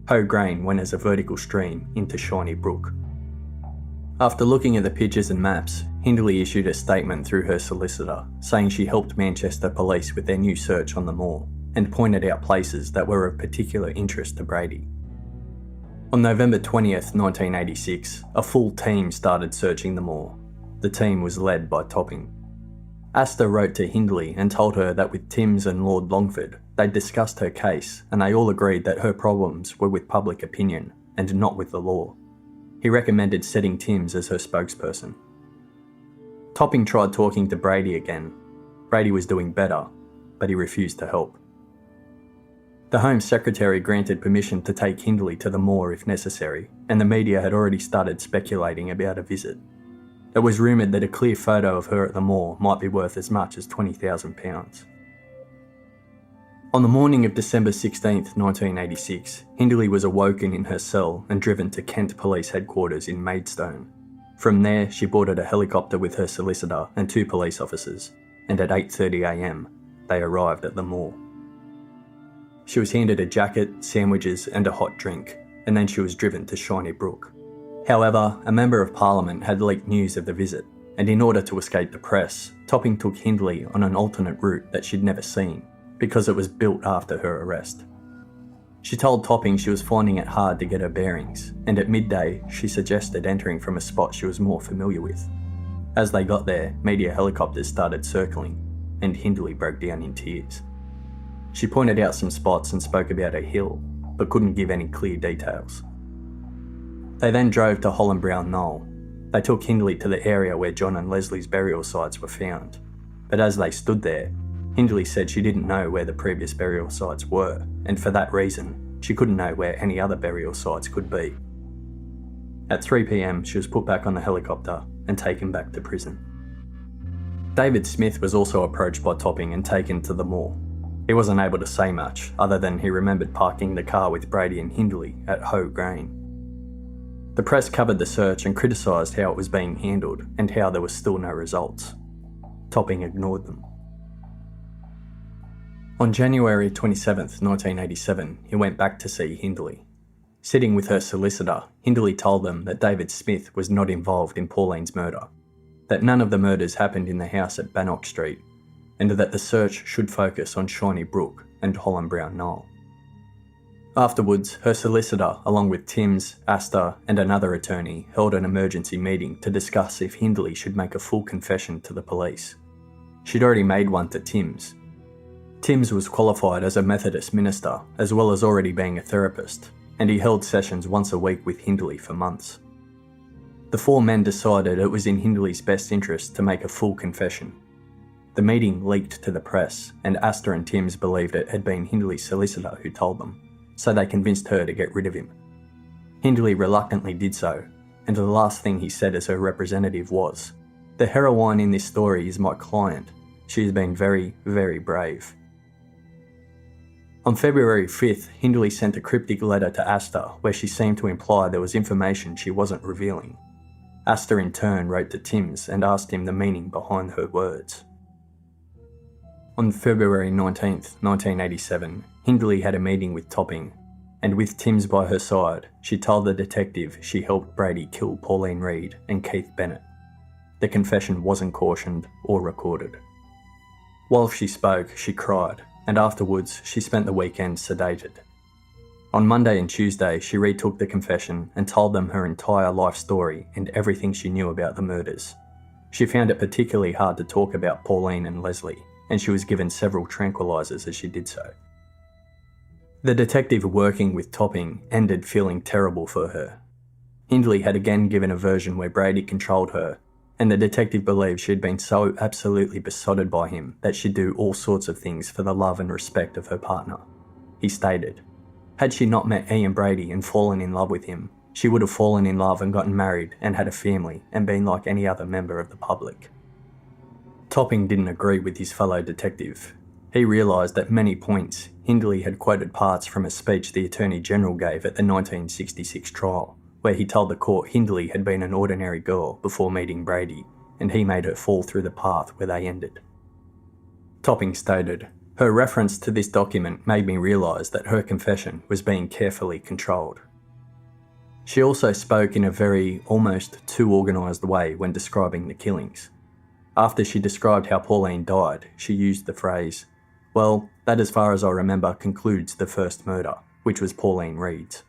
Hoe Grain went as a vertical stream into Shiny Brook. After looking at the pictures and maps, Hindley issued a statement through her solicitor saying she helped Manchester Police with their new search on the moor and pointed out places that were of particular interest to Brady. On November 20th, 1986, a full team started searching the moor. The team was led by Topping. Asta wrote to Hindley and told her that with Timms and Lord Longford, They discussed her case, and they all agreed that her problems were with public opinion and not with the law. He recommended setting Timms as her spokesperson. Topping tried talking to Brady again. Brady was doing better, but he refused to help. The Home Secretary granted permission to take Hindley to the moor if necessary, and the media had already started speculating about a visit. It was rumoured that a clear photo of her at the moor might be worth as much as £20,000. On the morning of December 16, 1986, Hindley was awoken in her cell and driven to Kent Police Headquarters in Maidstone. From there, she boarded a helicopter with her solicitor and 2 police officers, and at 8:30am, they arrived at the moor. She was handed a jacket, sandwiches and a hot drink, and then she was driven to Shiny Brook. However, a Member of Parliament had leaked news of the visit, and in order to escape the press, Topping took Hindley on an alternate route that she'd never seen, because it was built after her arrest. She told Topping she was finding it hard to get her bearings, and at midday she suggested entering from a spot she was more familiar with. As they got there, media helicopters started circling, and Hindley broke down in tears. She pointed out some spots and spoke about a hill, but couldn't give any clear details. They then drove to Holland-Brown Knoll. They took Hindley to the area where John and Leslie's burial sites were found, but as they stood there, Hindley said she didn't know where the previous burial sites were, and for that reason, she couldn't know where any other burial sites could be. At 3pm, she was put back on the helicopter and taken back to prison. David Smith was also approached by Topping and taken to the moor. He wasn't able to say much, other than he remembered parking the car with Brady and Hindley at Hoe Grain. The press covered the search and criticised how it was being handled and how there was still no results. Topping ignored them. On January 27, 1987, he went back to see Hindley. Sitting with her solicitor, Hindley told them that David Smith was not involved in Pauline's murder, that none of the murders happened in the house at Bannock Street, and that the search should focus on Shiny Brook and Holland-Brown Knoll. Afterwards, her solicitor, along with Timms, Astor and another attorney, held an emergency meeting to discuss if Hindley should make a full confession to the police. She'd already made one to Timms. Timms was qualified as a Methodist minister, as well as already being a therapist, and he held sessions once a week with Hindley for months. The 4 men decided it was in Hindley's best interest to make a full confession. The meeting leaked to the press, and Astor and Timms believed it had been Hindley's solicitor who told them, so they convinced her to get rid of him. Hindley reluctantly did so, and the last thing he said as her representative was, "The heroine in this story is my client. She has been very, very brave." On February 5th, Hindley sent a cryptic letter to Astor where she seemed to imply there was information she wasn't revealing. Astor in turn wrote to Timms and asked him the meaning behind her words. On February 19th, 1987, Hindley had a meeting with Topping, and with Timms by her side, she told the detective she helped Brady kill Pauline Reade and Keith Bennett. The confession wasn't cautioned or recorded. While she spoke, she cried, and afterwards she spent the weekend sedated. On Monday and Tuesday, she retook the confession and told them her entire life story and everything she knew about the murders. She found it particularly hard to talk about Pauline and Leslie, and she was given several tranquilizers as she did so. The detective working with Topping ended feeling terrible for her. Hindley had again given a version where Brady controlled her, and the detective believed she had been so absolutely besotted by him that she'd do all sorts of things for the love and respect of her partner. He stated, had she not met Ian Brady and fallen in love with him, she would have fallen in love and gotten married and had a family and been like any other member of the public. Topping didn't agree with his fellow detective. He realised at many points Hindley had quoted parts from a speech the Attorney General gave at the 1966 trial, where he told the court Hindley had been an ordinary girl before meeting Brady, and he made her fall through the path where they ended. Topping stated, her reference to this document made me realise that her confession was being carefully controlled. She also spoke in a very, almost too organised way when describing the killings. After she described how Pauline died, she used the phrase, "Well, that as far as I remember concludes the first murder," which was Pauline Reade's.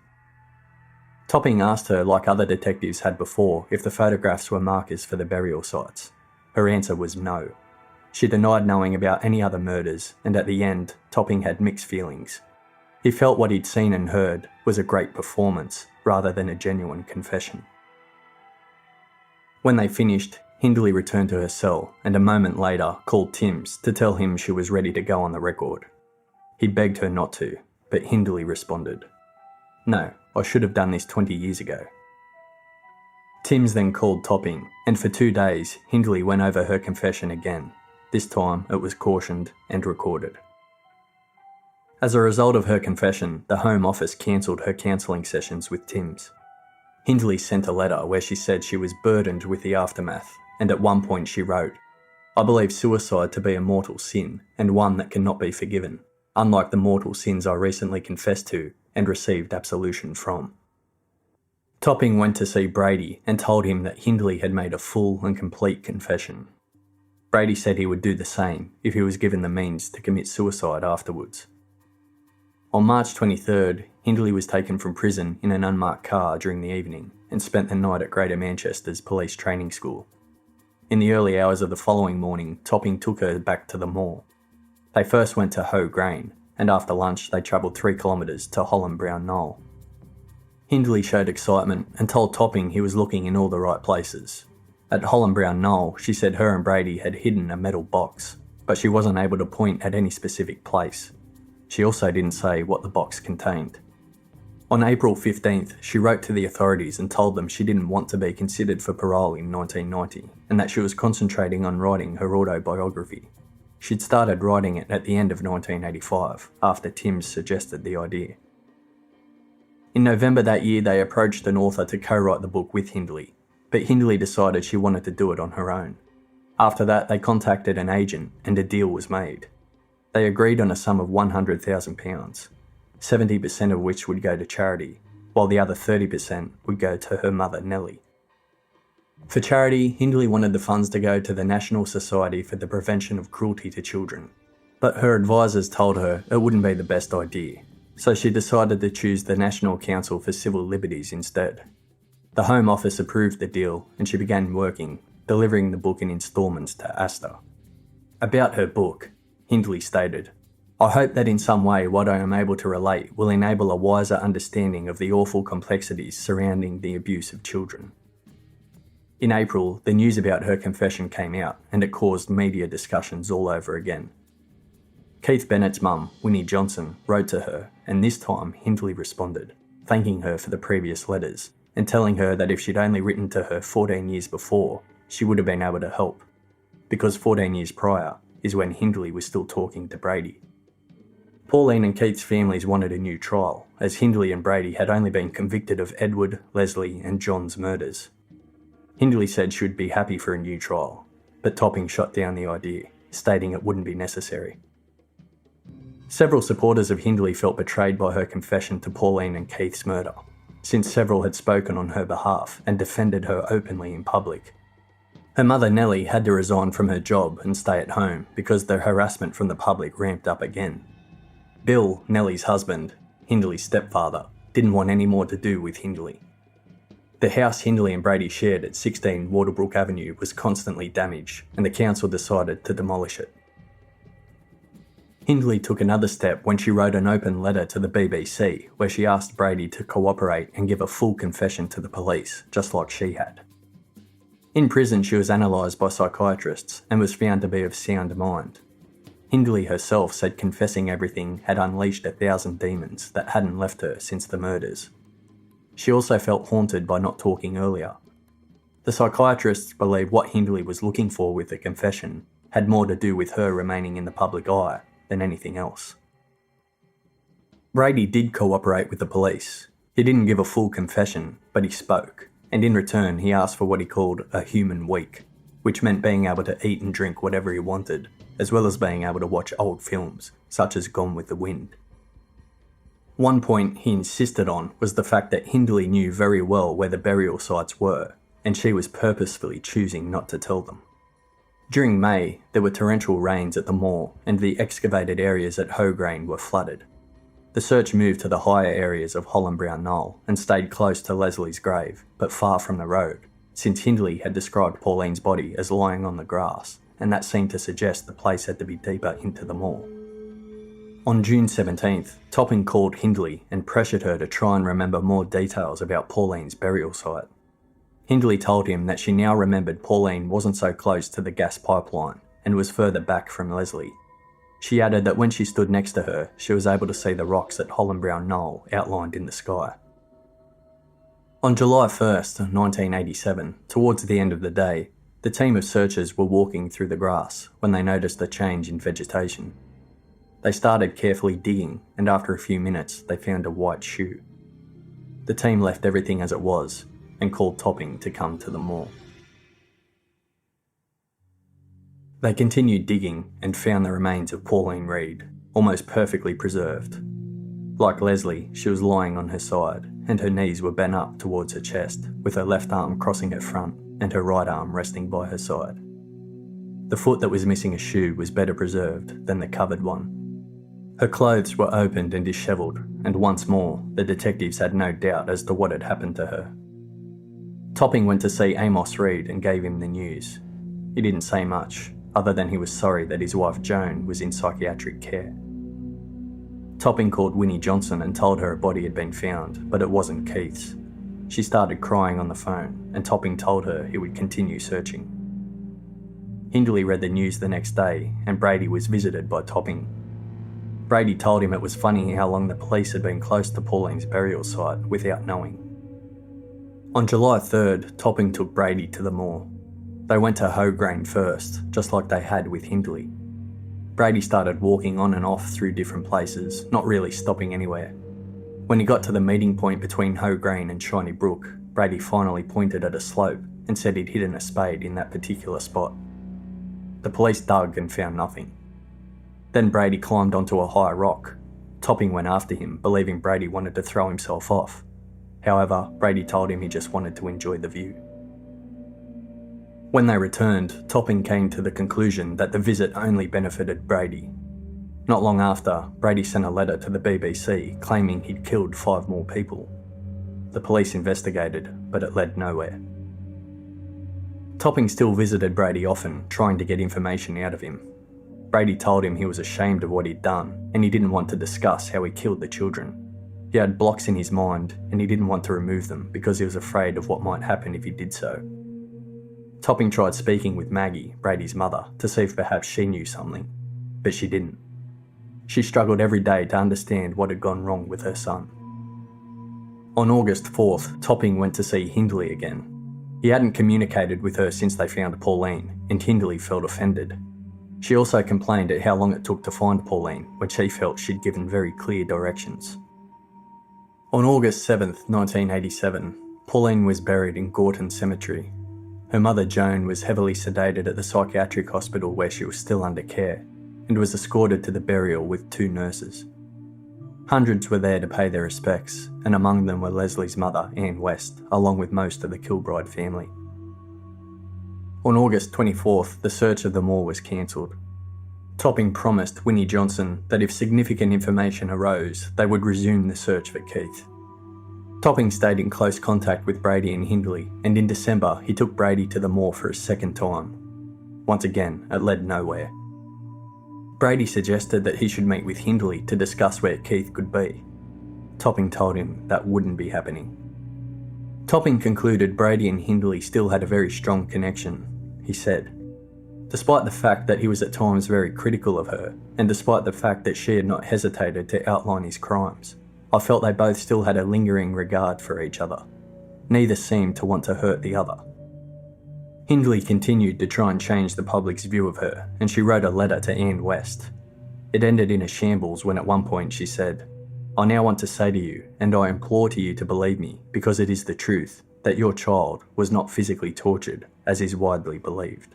Topping asked her, like other detectives had before, if the photographs were markers for the burial sites. Her answer was no. She denied knowing about any other murders, and at the end, Topping had mixed feelings. He felt what he'd seen and heard was a great performance, rather than a genuine confession. When they finished, Hindley returned to her cell and a moment later called Timms to tell him she was ready to go on the record. He begged her not to, but Hindley responded, "No, I should have done this 20 years ago." Timms then called Topping, and for 2 days Hindley went over her confession again. This time it was cautioned and recorded. As a result of her confession, the Home Office cancelled her counselling sessions with Timms. Hindley sent a letter where she said she was burdened with the aftermath, and at one point she wrote, "I believe suicide to be a mortal sin, and one that cannot be forgiven, unlike the mortal sins I recently confessed to and received absolution from." Topping went to see Brady and told him that Hindley had made a full and complete confession. Brady said he would do the same if he was given the means to commit suicide afterwards. On March 23rd, Hindley was taken from prison in an unmarked car during the evening and spent the night at Greater Manchester's police training school. In the early hours of the following morning, Topping took her back to the mall. They first went to Hoe Grain, and after lunch they travelled 3 kilometres to Holland Brown Knoll. Hindley showed excitement and told Topping he was looking in all the right places. At Holland Brown Knoll, she said her and Brady had hidden a metal box, but she wasn't able to point at any specific place. She also didn't say what the box contained. On April 15th, she wrote to the authorities and told them she didn't want to be considered for parole in 1990 and that she was concentrating on writing her autobiography. She'd started writing it at the end of 1985, after Timms suggested the idea. In November that year, they approached an author to co-write the book with Hindley, but Hindley decided she wanted to do it on her own. After that, they contacted an agent and a deal was made. They agreed on a sum of £100,000, 70% of which would go to charity, while the other 30% would go to her mother Nellie. For charity, Hindley wanted the funds to go to the National Society for the Prevention of Cruelty to Children, but her advisors told her it wouldn't be the best idea, so she decided to choose the National Council for Civil Liberties instead. The Home Office approved the deal and she began working, delivering the book in instalments to Asta. About her book, Hindley stated, "I hope that in some way what I am able to relate will enable a wiser understanding of the awful complexities surrounding the abuse of children." In April, the news about her confession came out and it caused media discussions all over again. Keith Bennett's mum, Winnie Johnson, wrote to her, and this time Hindley responded, thanking her for the previous letters and telling her that if she'd only written to her 14 years before, she would have been able to help, because 14 years prior is when Hindley was still talking to Brady. Pauline and Keith's families wanted a new trial, as Hindley and Brady had only been convicted of Edward, Leslie and John's murders. Hindley said she would be happy for a new trial, but Topping shot down the idea, stating it wouldn't be necessary. Several supporters of Hindley felt betrayed by her confession to Pauline and Keith's murder, since several had spoken on her behalf and defended her openly in public. Her mother Nellie had to resign from her job and stay at home because the harassment from the public ramped up again. Bill, Nellie's husband, Hindley's stepfather, didn't want any more to do with Hindley. The house Hindley and Brady shared at 16 Waterbrook Avenue was constantly damaged and the council decided to demolish it. Hindley took another step when she wrote an open letter to the BBC where she asked Brady to cooperate and give a full confession to the police, just like she had. In prison, she was analysed by psychiatrists and was found to be of sound mind. Hindley herself said confessing everything had unleashed 1,000 demons that hadn't left her since the murders. She also felt haunted by not talking earlier. The psychiatrists believe what Hindley was looking for with the confession had more to do with her remaining in the public eye than anything else. Brady did cooperate with the police. He didn't give a full confession, but he spoke, and in return he asked for what he called a human week, which meant being able to eat and drink whatever he wanted, as well as being able to watch old films, such as Gone with the Wind. One point he insisted on was the fact that Hindley knew very well where the burial sites were, and she was purposefully choosing not to tell them. During May, there were torrential rains at the mall and the excavated areas at Hoe Grain were flooded. The search moved to the higher areas of Holland Brown Knoll and stayed close to Leslie's grave, but far from the road, since Hindley had described Pauline's body as lying on the grass and that seemed to suggest the place had to be deeper into the moor. On June 17th, Topping called Hindley and pressured her to try and remember more details about Pauline's burial site. Hindley told him that she now remembered Pauline wasn't so close to the gas pipeline and was further back from Leslie. She added that when she stood next to her, she was able to see the rocks at Hollandbrow Knoll outlined in the sky. On July 1st, 1987, towards the end of the day, the team of searchers were walking through the grass when they noticed a change in vegetation. They started carefully digging, and after a few minutes, they found a white shoe. The team left everything as it was and called Topping to come to the moor. They continued digging and found the remains of Pauline Reade, almost perfectly preserved. Like Leslie, she was lying on her side, and her knees were bent up towards her chest, with her left arm crossing her front and her right arm resting by her side. The foot that was missing a shoe was better preserved than the covered one. Her clothes were opened and dishevelled, and once more, the detectives had no doubt as to what had happened to her. Topping went to see Amos Reade and gave him the news. He didn't say much, other than he was sorry that his wife Joan was in psychiatric care. Topping called Winnie Johnson and told her a body had been found, but it wasn't Keith's. She started crying on the phone, and Topping told her he would continue searching. Hindley read the news the next day, and Brady was visited by Topping. Brady told him it was funny how long the police had been close to Pauline's burial site without knowing. On July 3rd, Topping took Brady to the moor. They went to Hograin first, just like they had with Hindley. Brady started walking on and off through different places, not really stopping anywhere. When he got to the meeting point between Hograin and Shiny Brook, Brady finally pointed at a slope and said he'd hidden a spade in that particular spot. The police dug and found nothing. Then Brady climbed onto a high rock. Topping went after him, believing Brady wanted to throw himself off. However, Brady told him he just wanted to enjoy the view. When they returned, Topping came to the conclusion that the visit only benefited Brady. Not long after, Brady sent a letter to the BBC claiming he'd killed 5 more people. The police investigated, but it led nowhere. Topping still visited Brady often, trying to get information out of him. Brady told him he was ashamed of what he'd done, and he didn't want to discuss how he killed the children. He had blocks in his mind, and he didn't want to remove them because he was afraid of what might happen if he did so. Topping tried speaking with Maggie, Brady's mother, to see if perhaps she knew something, but she didn't. She struggled every day to understand what had gone wrong with her son. On August 4th, Topping went to see Hindley again. He hadn't communicated with her since they found Pauline, and Hindley felt offended. She also complained at how long it took to find Pauline, when she felt she'd given very clear directions. On August 7th, 1987, Pauline was buried in Gorton Cemetery. Her mother Joan was heavily sedated at the psychiatric hospital where she was still under care, and was escorted to the burial with 2 nurses. Hundreds were there to pay their respects, and among them were Leslie's mother, Anne West, along with most of the Kilbride family. On August 24th, the search of the moor was cancelled. Topping promised Winnie Johnson that if significant information arose, they would resume the search for Keith. Topping stayed in close contact with Brady and Hindley, and in December he took Brady to the moor for a second time. Once again, it led nowhere. Brady suggested that he should meet with Hindley to discuss where Keith could be. Topping told him that wouldn't be happening. Topping concluded Brady and Hindley still had a very strong connection. He said, despite the fact that he was at times very critical of her, and despite the fact that she had not hesitated to outline his crimes, I felt they both still had a lingering regard for each other. Neither seemed to want to hurt the other. Hindley continued to try and change the public's view of her, and she wrote a letter to Anne West. It ended in a shambles when at one point she said, I now want to say to you, and I implore to you to believe me, because it is the truth, that your child was not physically tortured, as is widely believed.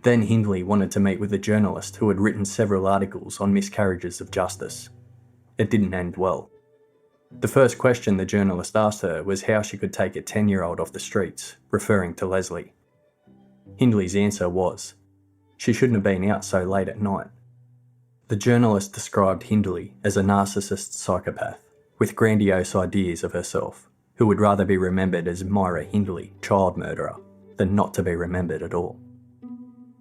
Then Hindley wanted to meet with a journalist who had written several articles on miscarriages of justice. It didn't end well. The first question the journalist asked her was how she could take a 10-year-old off the streets, referring to Leslie. Hindley's answer was, she shouldn't have been out so late at night. The journalist described Hindley as a narcissist psychopath, with grandiose ideas of herself, who would rather be remembered as Myra Hindley, child murderer, than not to be remembered at all.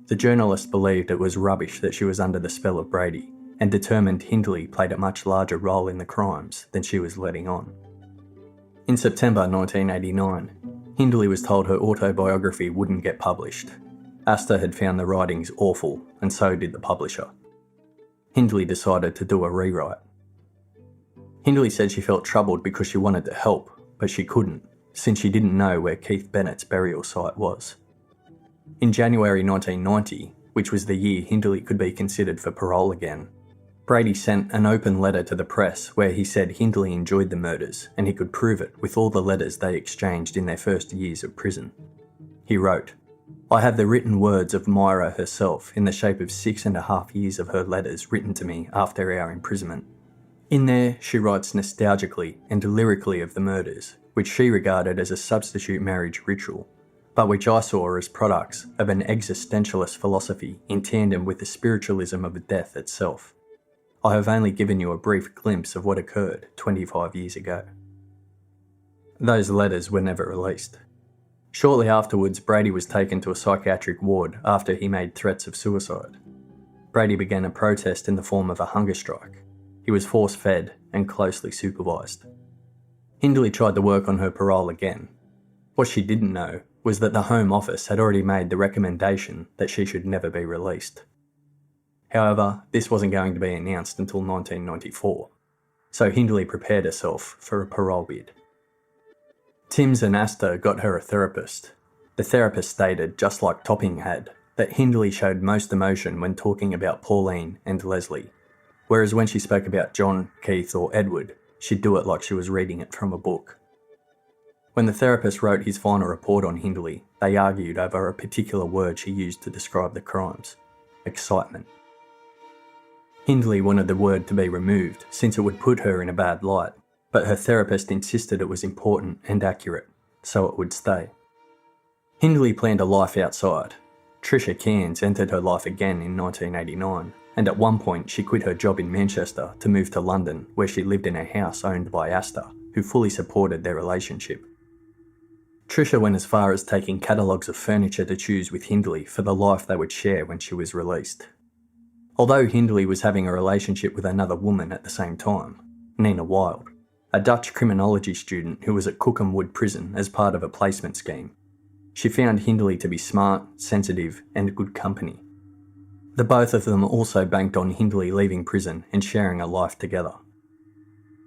The journalist believed it was rubbish that she was under the spell of Brady, and determined Hindley played a much larger role in the crimes than she was letting on. In September 1989, Hindley was told her autobiography wouldn't get published. Asta had found the writings awful, and so did the publisher. Hindley decided to do a rewrite. Hindley said she felt troubled because she wanted to help, but she couldn't, since she didn't know where Keith Bennett's burial site was. In January 1990, which was the year Hindley could be considered for parole again, Brady sent an open letter to the press where he said Hindley enjoyed the murders and he could prove it with all the letters they exchanged in their first years of prison. He wrote, "I have the written words of Myra herself in the shape of 6.5 years of her letters written to me after our imprisonment. In there she writes nostalgically and lyrically of the murders, which she regarded as a substitute marriage ritual, but which I saw as products of an existentialist philosophy in tandem with the spiritualism of death itself. I have only given you a brief glimpse of what occurred 25 years ago." Those letters were never released. Shortly afterwards, Brady was taken to a psychiatric ward after he made threats of suicide. Brady began a protest in the form of a hunger strike. He was force-fed and closely supervised. Hindley tried to work on her parole again. What she didn't know was that the Home Office had already made the recommendation that she should never be released. However, this wasn't going to be announced until 1994, so Hindley prepared herself for a parole bid. Timms and Asta got her a therapist. The therapist stated, just like Topping had, that Hindley showed most emotion when talking about Pauline and Leslie, whereas when she spoke about John, Keith or Edward, she'd do it like she was reading it from a book. When the therapist wrote his final report on Hindley, they argued over a particular word she used to describe the crimes: excitement. Hindley wanted the word to be removed since it would put her in a bad light, but her therapist insisted it was important and accurate, so it would stay. Hindley planned a life outside. Tricia Cairns entered her life again in 1989, and at one point she quit her job in Manchester to move to London, where she lived in a house owned by Asta, who fully supported their relationship. Tricia went as far as taking catalogues of furniture to choose with Hindley for the life they would share when she was released. Although Hindley was having a relationship with another woman at the same time, Nina Wilde, a Dutch criminology student who was at Cookham Wood Prison as part of a placement scheme, she found Hindley to be smart, sensitive and good company. The both of them also banked on Hindley leaving prison and sharing a life together.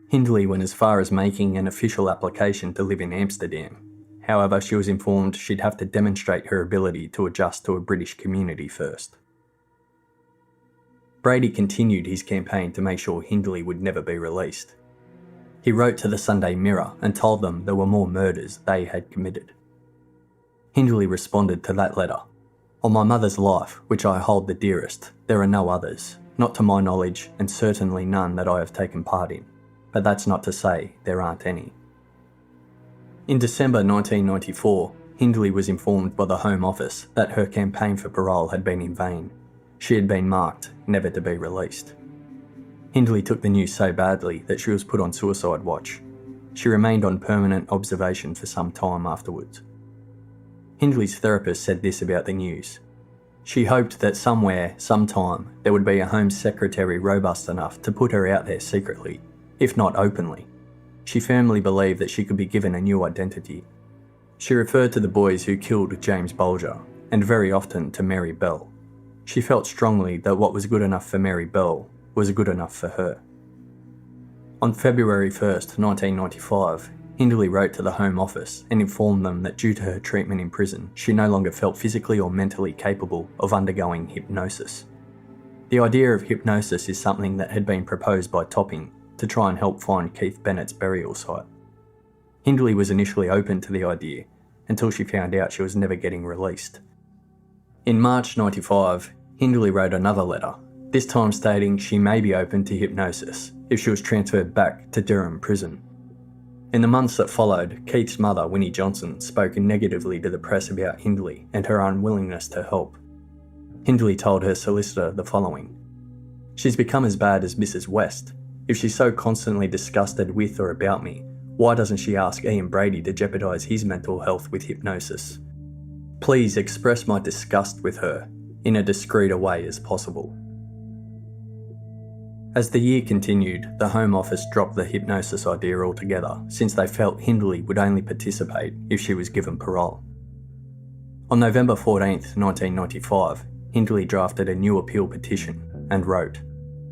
Hindley went as far as making an official application to live in Amsterdam. However, she was informed she'd have to demonstrate her ability to adjust to a British community first. Brady continued his campaign to make sure Hindley would never be released. He wrote to the Sunday Mirror and told them there were more murders they had committed. Hindley responded to that letter: "On my mother's life, which I hold the dearest, there are no others, not to my knowledge, and certainly none that I have taken part in. But that's not to say there aren't any." In December 1994, Hindley was informed by the Home Office that her campaign for parole had been in vain. She had been marked never to be released. Hindley took the news so badly that she was put on suicide watch. She remained on permanent observation for some time afterwards. Hindley's therapist said this about the news: "She hoped that somewhere, sometime, there would be a Home Secretary robust enough to put her out there secretly, if not openly. She firmly believed that she could be given a new identity." She referred to the boys who killed James Bolger, and very often to Mary Bell. She felt strongly that what was good enough for Mary Bell was good enough for her. On February 1st, 1995, Hindley wrote to the Home Office and informed them that due to her treatment in prison, she no longer felt physically or mentally capable of undergoing hypnosis. The idea of hypnosis is something that had been proposed by Topping to try and help find Keith Bennett's burial site. Hindley was initially open to the idea until she found out she was never getting released. In March 95, Hindley wrote another letter, this time stating she may be open to hypnosis if she was transferred back to Durham Prison. In the months that followed, Keith's mother, Winnie Johnson, spoke negatively to the press about Hindley and her unwillingness to help. Hindley told her solicitor the following: "She's become as bad as Mrs. West. If she's so constantly disgusted with or about me, why doesn't she ask Ian Brady to jeopardise his mental health with hypnosis? Please express my disgust with her. in a discreet a way as possible. As the year continued, the Home Office dropped the hypnosis idea altogether, since they felt Hindley would only participate if she was given parole. On November 14th, 1995, Hindley drafted a new appeal petition and wrote,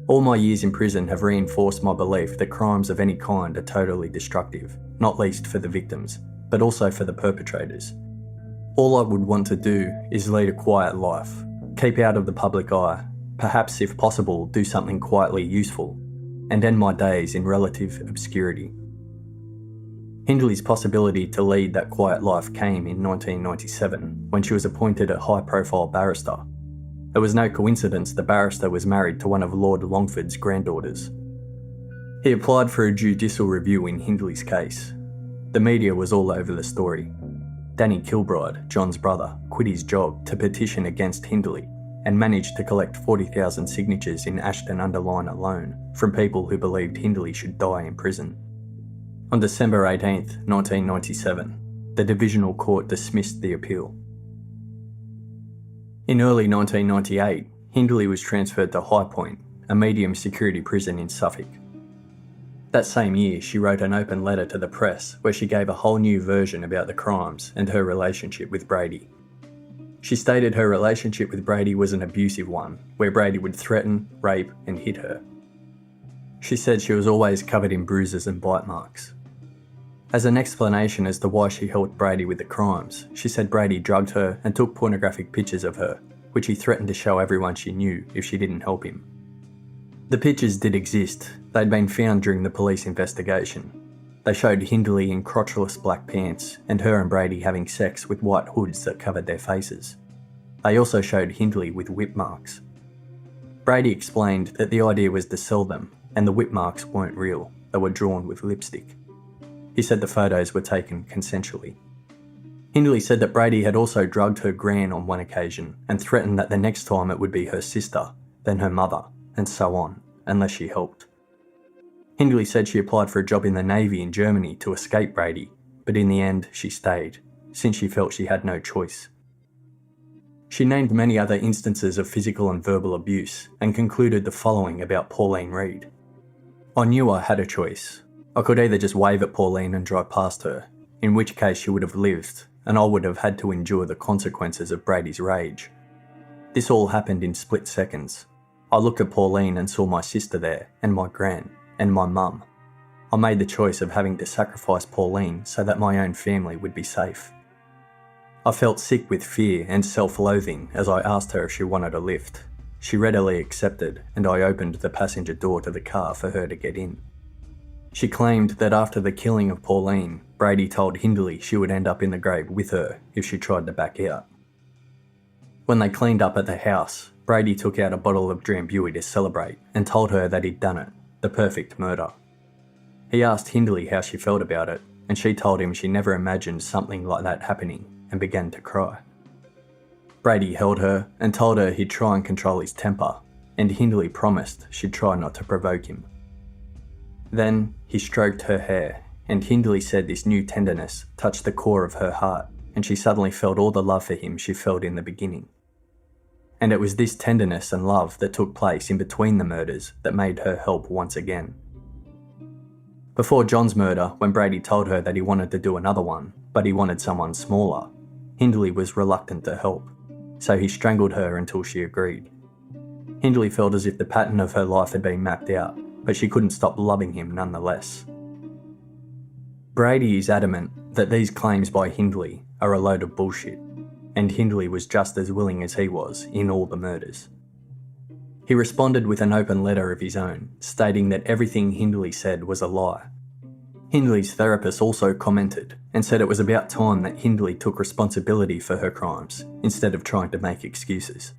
"All my years in prison have reinforced my belief that crimes of any kind are totally destructive, not least for the victims, but also for the perpetrators. All I would want to do is lead a quiet life, keep out of the public eye, perhaps if possible do something quietly useful, and end my days in relative obscurity." Hindley's possibility to lead that quiet life came in 1997 when she was appointed a high-profile barrister. It was no coincidence the barrister was married to one of Lord Longford's granddaughters. He applied for a judicial review in Hindley's case. The media was all over the story. Danny Kilbride, John's brother, quit his job to petition against Hindley and managed to collect 40,000 signatures in Ashton-under-Lyne alone from people who believed Hindley should die in prison. On December 18, 1997, the Divisional Court dismissed the appeal. In early 1998, Hindley was transferred to High Point, a medium security prison in Suffolk. That same year, she wrote an open letter to the press where she gave a whole new version about the crimes and her relationship with Brady. She stated her relationship with Brady was an abusive one, where Brady would threaten, rape, and hit her. She said she was always covered in bruises and bite marks. As an explanation as to why she helped Brady with the crimes, she said Brady drugged her and took pornographic pictures of her, which he threatened to show everyone she knew if she didn't help him. The pictures did exist. They'd been found during the police investigation. They showed Hindley in crotchless black pants and her and Brady having sex with white hoods that covered their faces. They also showed Hindley with whip marks. Brady explained that the idea was to sell them, and the whip marks weren't real, they were drawn with lipstick. He said the photos were taken consensually. Hindley said that Brady had also drugged her gran on one occasion and threatened that the next time it would be her sister, then her mother, and so on, unless she helped. Hindley said she applied for a job in the Navy in Germany to escape Brady, but in the end she stayed, since she felt she had no choice. She named many other instances of physical and verbal abuse and concluded the following about Pauline Reade. "I knew I had a choice. I could either just wave at Pauline and drive past her, in which case she would have lived and I would have had to endure the consequences of Brady's rage. This all happened in split seconds. I looked at Pauline and saw my sister there, and my gran, and my mum. I made the choice of having to sacrifice Pauline so that my own family would be safe. I felt sick with fear and self-loathing as I asked her if she wanted a lift. She readily accepted, and I opened the passenger door to the car for her to get in. She claimed that after the killing of Pauline, Brady told Hindley she would end up in the grave with her if she tried to back out. When they cleaned up at the house, Brady took out a bottle of Drambuie to celebrate and told her that he'd done it, the perfect murder. He asked Hindley how she felt about it, and she told him she never imagined something like that happening and began to cry. Brady held her and told her he'd try and control his temper, and Hindley promised she'd try not to provoke him. Then he stroked her hair, and Hindley said this new tenderness touched the core of her heart, and she suddenly felt all the love for him she felt in the beginning. And it was this tenderness and love that took place in between the murders that made her help once again. Before John's murder, when Brady told her that he wanted to do another one, but he wanted someone smaller, Hindley was reluctant to help, so he strangled her until she agreed. Hindley felt as if the pattern of her life had been mapped out, but she couldn't stop loving him nonetheless. Brady is adamant that these claims by Hindley are a load of bullshit, and Hindley was just as willing as he was in all the murders. He responded with an open letter of his own, stating that everything Hindley said was a lie. Hindley's therapist also commented and said it was about time that Hindley took responsibility for her crimes instead of trying to make excuses.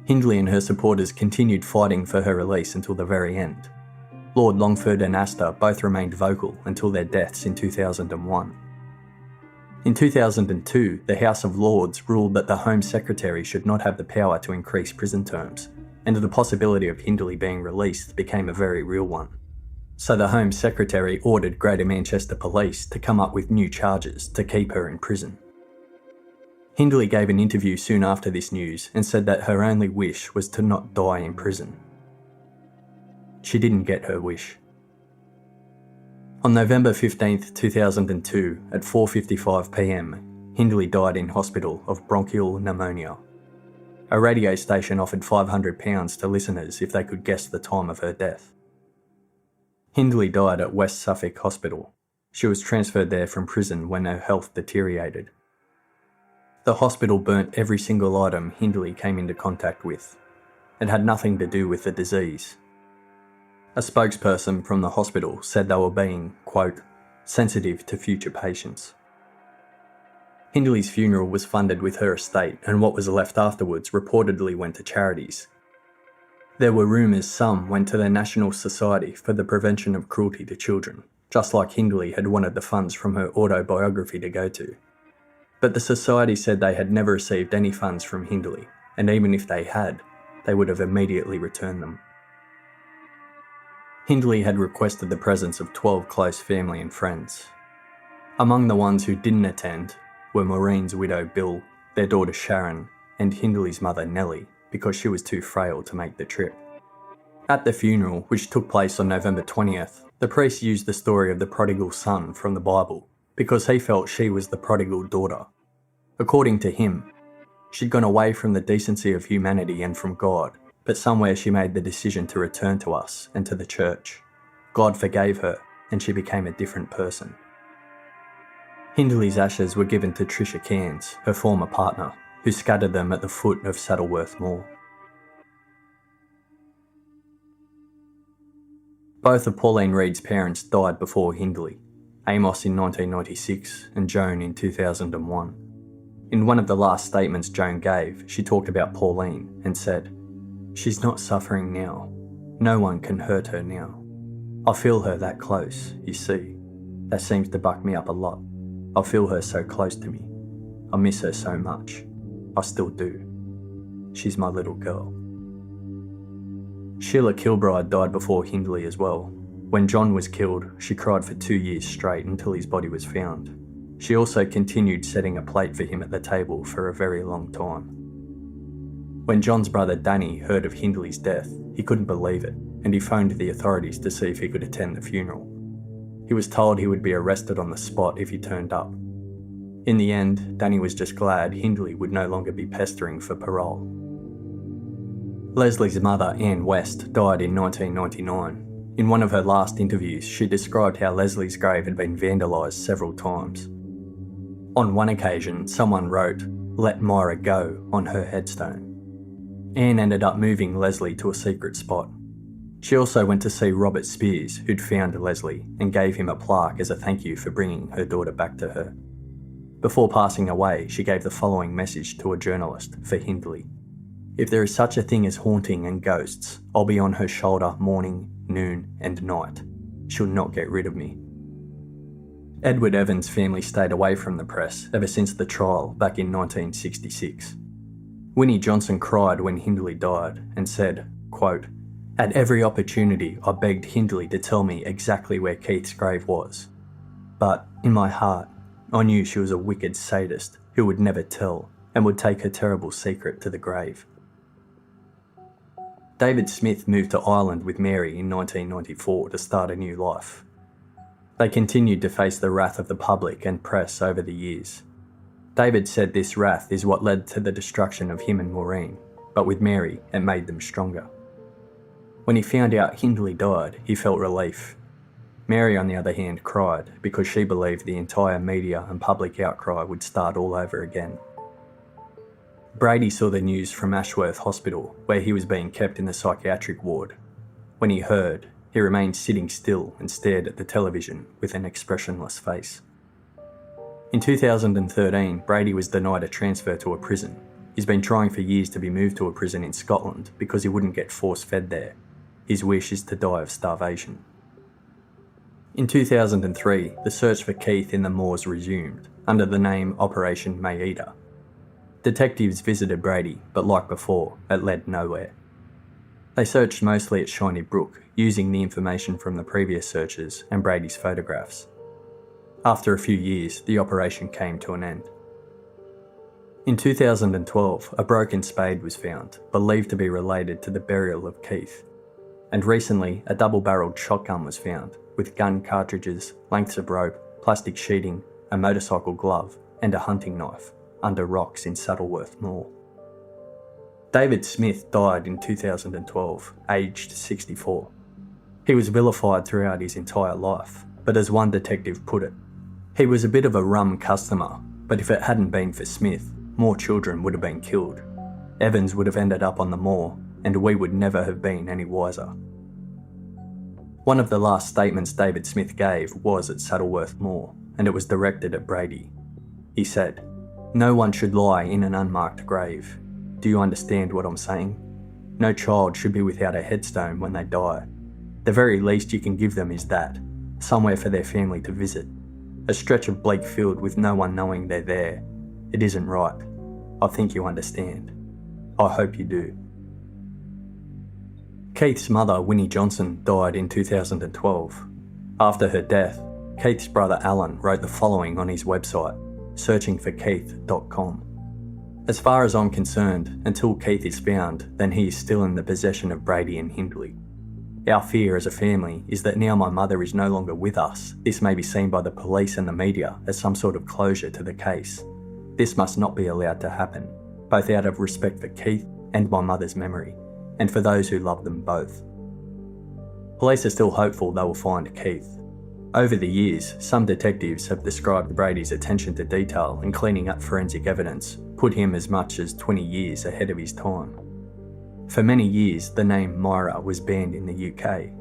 Hindley and her supporters continued fighting for her release until the very end. Lord Longford and Astor both remained vocal until their deaths in 2001. In 2002, the House of Lords ruled that the Home Secretary should not have the power to increase prison terms, and the possibility of Hindley being released became a very real one. So the Home Secretary ordered Greater Manchester Police to come up with new charges to keep her in prison. Hindley gave an interview soon after this news and said that her only wish was to not die in prison. She didn't get her wish. On November 15, 2002, at 4:55 p.m, Hindley died in hospital of bronchial pneumonia. A radio station offered £500 to listeners if they could guess the time of her death. Hindley died at West Suffolk Hospital. She was transferred there from prison when her health deteriorated. The hospital burnt every single item Hindley came into contact with. It had nothing to do with the disease. A spokesperson from the hospital said they were being, quote, sensitive to future patients. Hindley's funeral was funded with her estate, and what was left afterwards reportedly went to charities. There were rumours some went to the National Society for the Prevention of Cruelty to Children, just like Hindley had wanted the funds from her autobiography to go to. But the society said they had never received any funds from Hindley, and even if they had, they would have immediately returned them. Hindley had requested the presence of 12 close family and friends. Among the ones who didn't attend were Maureen's widow Bill, their daughter Sharon, and Hindley's mother Nellie, because she was too frail to make the trip. At the funeral, which took place on November 20th, the priest used the story of the prodigal son from the Bible because he felt she was the prodigal daughter. According to him, she'd gone away from the decency of humanity and from God, but somewhere she made the decision to return to us and to the church. God forgave her, and she became a different person. Hindley's ashes were given to Tricia Cairns, her former partner, who scattered them at the foot of Saddleworth Moor. Both of Pauline Reade's parents died before Hindley, Amos in 1996 and Joan in 2001. In one of the last statements Joan gave, she talked about Pauline and said, "She's not suffering now. No one can hurt her now. I feel her that close, you see. That seems to buck me up a lot. I feel her so close to me. I miss her so much. I still do. She's my little girl." Sheila Kilbride died before Hindley as well. When John was killed, she cried for 2 years straight until his body was found. She also continued setting a plate for him at the table for a very long time. When John's brother Danny heard of Hindley's death, he couldn't believe it, and he phoned the authorities to see if he could attend the funeral. He was told he would be arrested on the spot if he turned up. In the end, Danny was just glad Hindley would no longer be pestering for parole. Leslie's mother, Anne West, died in 1999. In one of her last interviews, she described how Leslie's grave had been vandalised several times. On one occasion, someone wrote, "Let Myra go," on her headstone. Anne ended up moving Leslie to a secret spot. She also went to see Robert Spears, who'd found Leslie, and gave him a plaque as a thank you for bringing her daughter back to her. Before passing away, she gave the following message to a journalist for Hindley. "If there is such a thing as haunting and ghosts, I'll be on her shoulder morning, noon and night. She'll not get rid of me." Edward Evans' family stayed away from the press ever since the trial back in 1966. Winnie Johnson cried when Hindley died and said, quote, "At every opportunity I begged Hindley to tell me exactly where Keith's grave was. But, in my heart, I knew she was a wicked sadist who would never tell and would take her terrible secret to the grave." David Smith moved to Ireland with Mary in 1994 to start a new life. They continued to face the wrath of the public and press over the years. David said this wrath is what led to the destruction of him and Maureen, but with Mary, it made them stronger. When he found out Hindley died, he felt relief. Mary, on the other hand, cried because she believed the entire media and public outcry would start all over again. Brady saw the news from Ashworth Hospital, where he was being kept in the psychiatric ward. When he heard, he remained sitting still and stared at the television with an expressionless face. In 2013, Brady was denied a transfer to a prison. He's been trying for years to be moved to a prison in Scotland because he wouldn't get force-fed there. His wish is to die of starvation. In 2003, the search for Keith in the moors resumed, under the name Operation Maida. Detectives visited Brady, but like before, it led nowhere. They searched mostly at Shiny Brook, using the information from the previous searches and Brady's photographs. After a few years, the operation came to an end. In 2012, a broken spade was found, believed to be related to the burial of Keith. And recently, a double-barrelled shotgun was found, with gun cartridges, lengths of rope, plastic sheeting, a motorcycle glove, and a hunting knife, under rocks in Saddleworth Moor. David Smith died in 2012, aged 64. He was vilified throughout his entire life, but as one detective put it, he was a bit of a rum customer, but if it hadn't been for Smith, more children would have been killed. Evans would have ended up on the moor, and we would never have been any wiser. One of the last statements David Smith gave was at Saddleworth Moor, and it was directed at Brady. He said, "No one should lie in an unmarked grave. Do you understand what I'm saying? No child should be without a headstone when they die. The very least you can give them is that, somewhere for their family to visit. A stretch of bleak field with no one knowing they're there. It isn't right. I think you understand. I hope you do." Keith's mother, Winnie Johnson, died in 2012. After her death, Keith's brother Alan wrote the following on his website, searchingforkeith.com. "As far as I'm concerned, until Keith is found, then he is still in the possession of Brady and Hindley. Our fear as a family is that now my mother is no longer with us, this may be seen by the police and the media as some sort of closure to the case. This must not be allowed to happen, both out of respect for Keith and my mother's memory, and for those who love them both." Police are still hopeful they will find Keith. Over the years, some detectives have described Brady's attention to detail and cleaning up forensic evidence put him as much as 20 years ahead of his time. For many years, the name Myra was banned in the UK.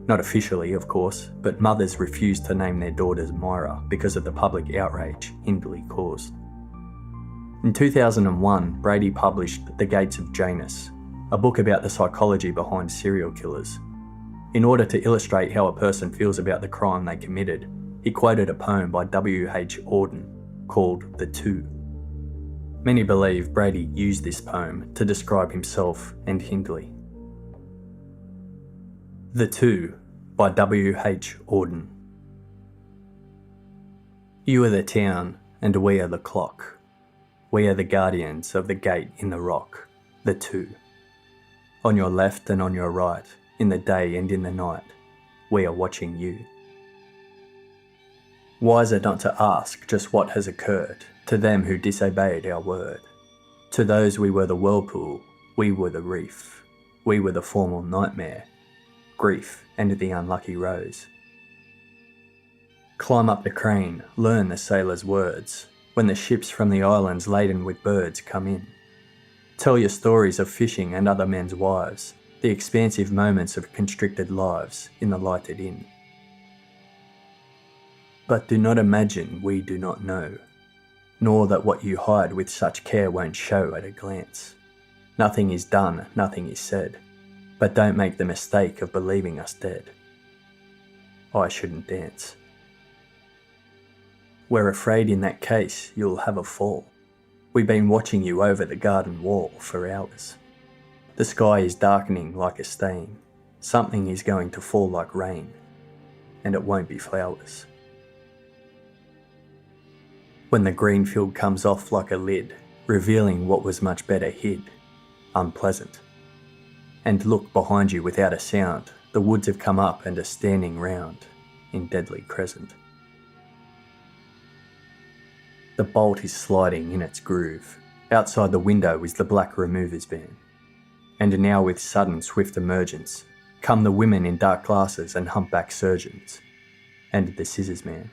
Not officially, of course, but mothers refused to name their daughters Myra because of the public outrage Hindley caused. In 2001, Brady published The Gates of Janus, a book about the psychology behind serial killers. In order to illustrate how a person feels about the crime they committed, he quoted a poem by W.H. Auden called The Two. Many believe Brady used this poem to describe himself and Hindley. The Two by W.H. Auden. "You are the town and we are the clock. We are the guardians of the gate in the rock, the two. On your left and on your right, in the day and in the night, we are watching you. Wiser not to ask just what has occurred to them who disobeyed our word. To those we were the whirlpool, we were the reef, we were the formal nightmare, grief and the unlucky rose. Climb up the crane, learn the sailor's words, when the ships from the islands laden with birds come in. Tell your stories of fishing and other men's wives, the expansive moments of constricted lives in the lighted inn. But do not imagine we do not know, nor that what you hide with such care won't show at a glance. Nothing is done, nothing is said, but don't make the mistake of believing us dead. I shouldn't dance. We're afraid in that case you'll have a fall. We've been watching you over the garden wall for hours. The sky is darkening like a stain. Something is going to fall like rain, and it won't be flowers. When the green field comes off like a lid, revealing what was much better hid, unpleasant. And look behind you without a sound, the woods have come up and are standing round, in deadly crescent. The bolt is sliding in its groove. Outside the window is the black removers van. And now with sudden swift emergence, come the women in dark glasses and humpback surgeons, and the scissors man.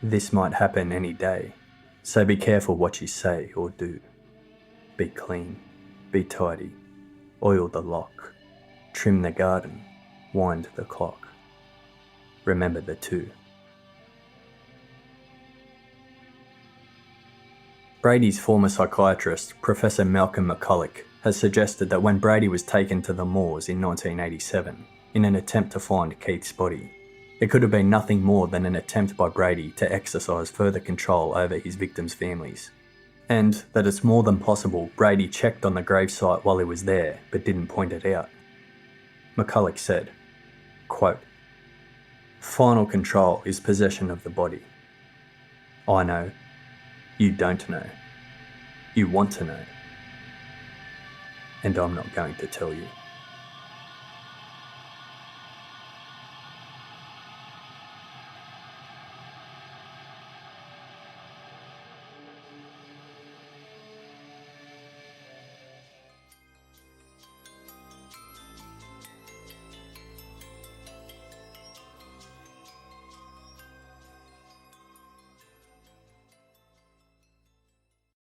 This might happen any day, so be careful what you say or do. Be clean, be tidy, oil the lock, trim the garden, wind the clock. Remember the two. Brady's former psychiatrist, Professor Malcolm McCulloch, has suggested that when Brady was taken to the moors in 1987, in an attempt to find Keith's body, it could have been nothing more than an attempt by Brady to exercise further control over his victims' families, and that it's more than possible Brady checked on the gravesite while he was there but didn't point it out. McCulloch said, quote, "Final control is possession of the body. I know. You don't know. You want to know. And I'm not going to tell you.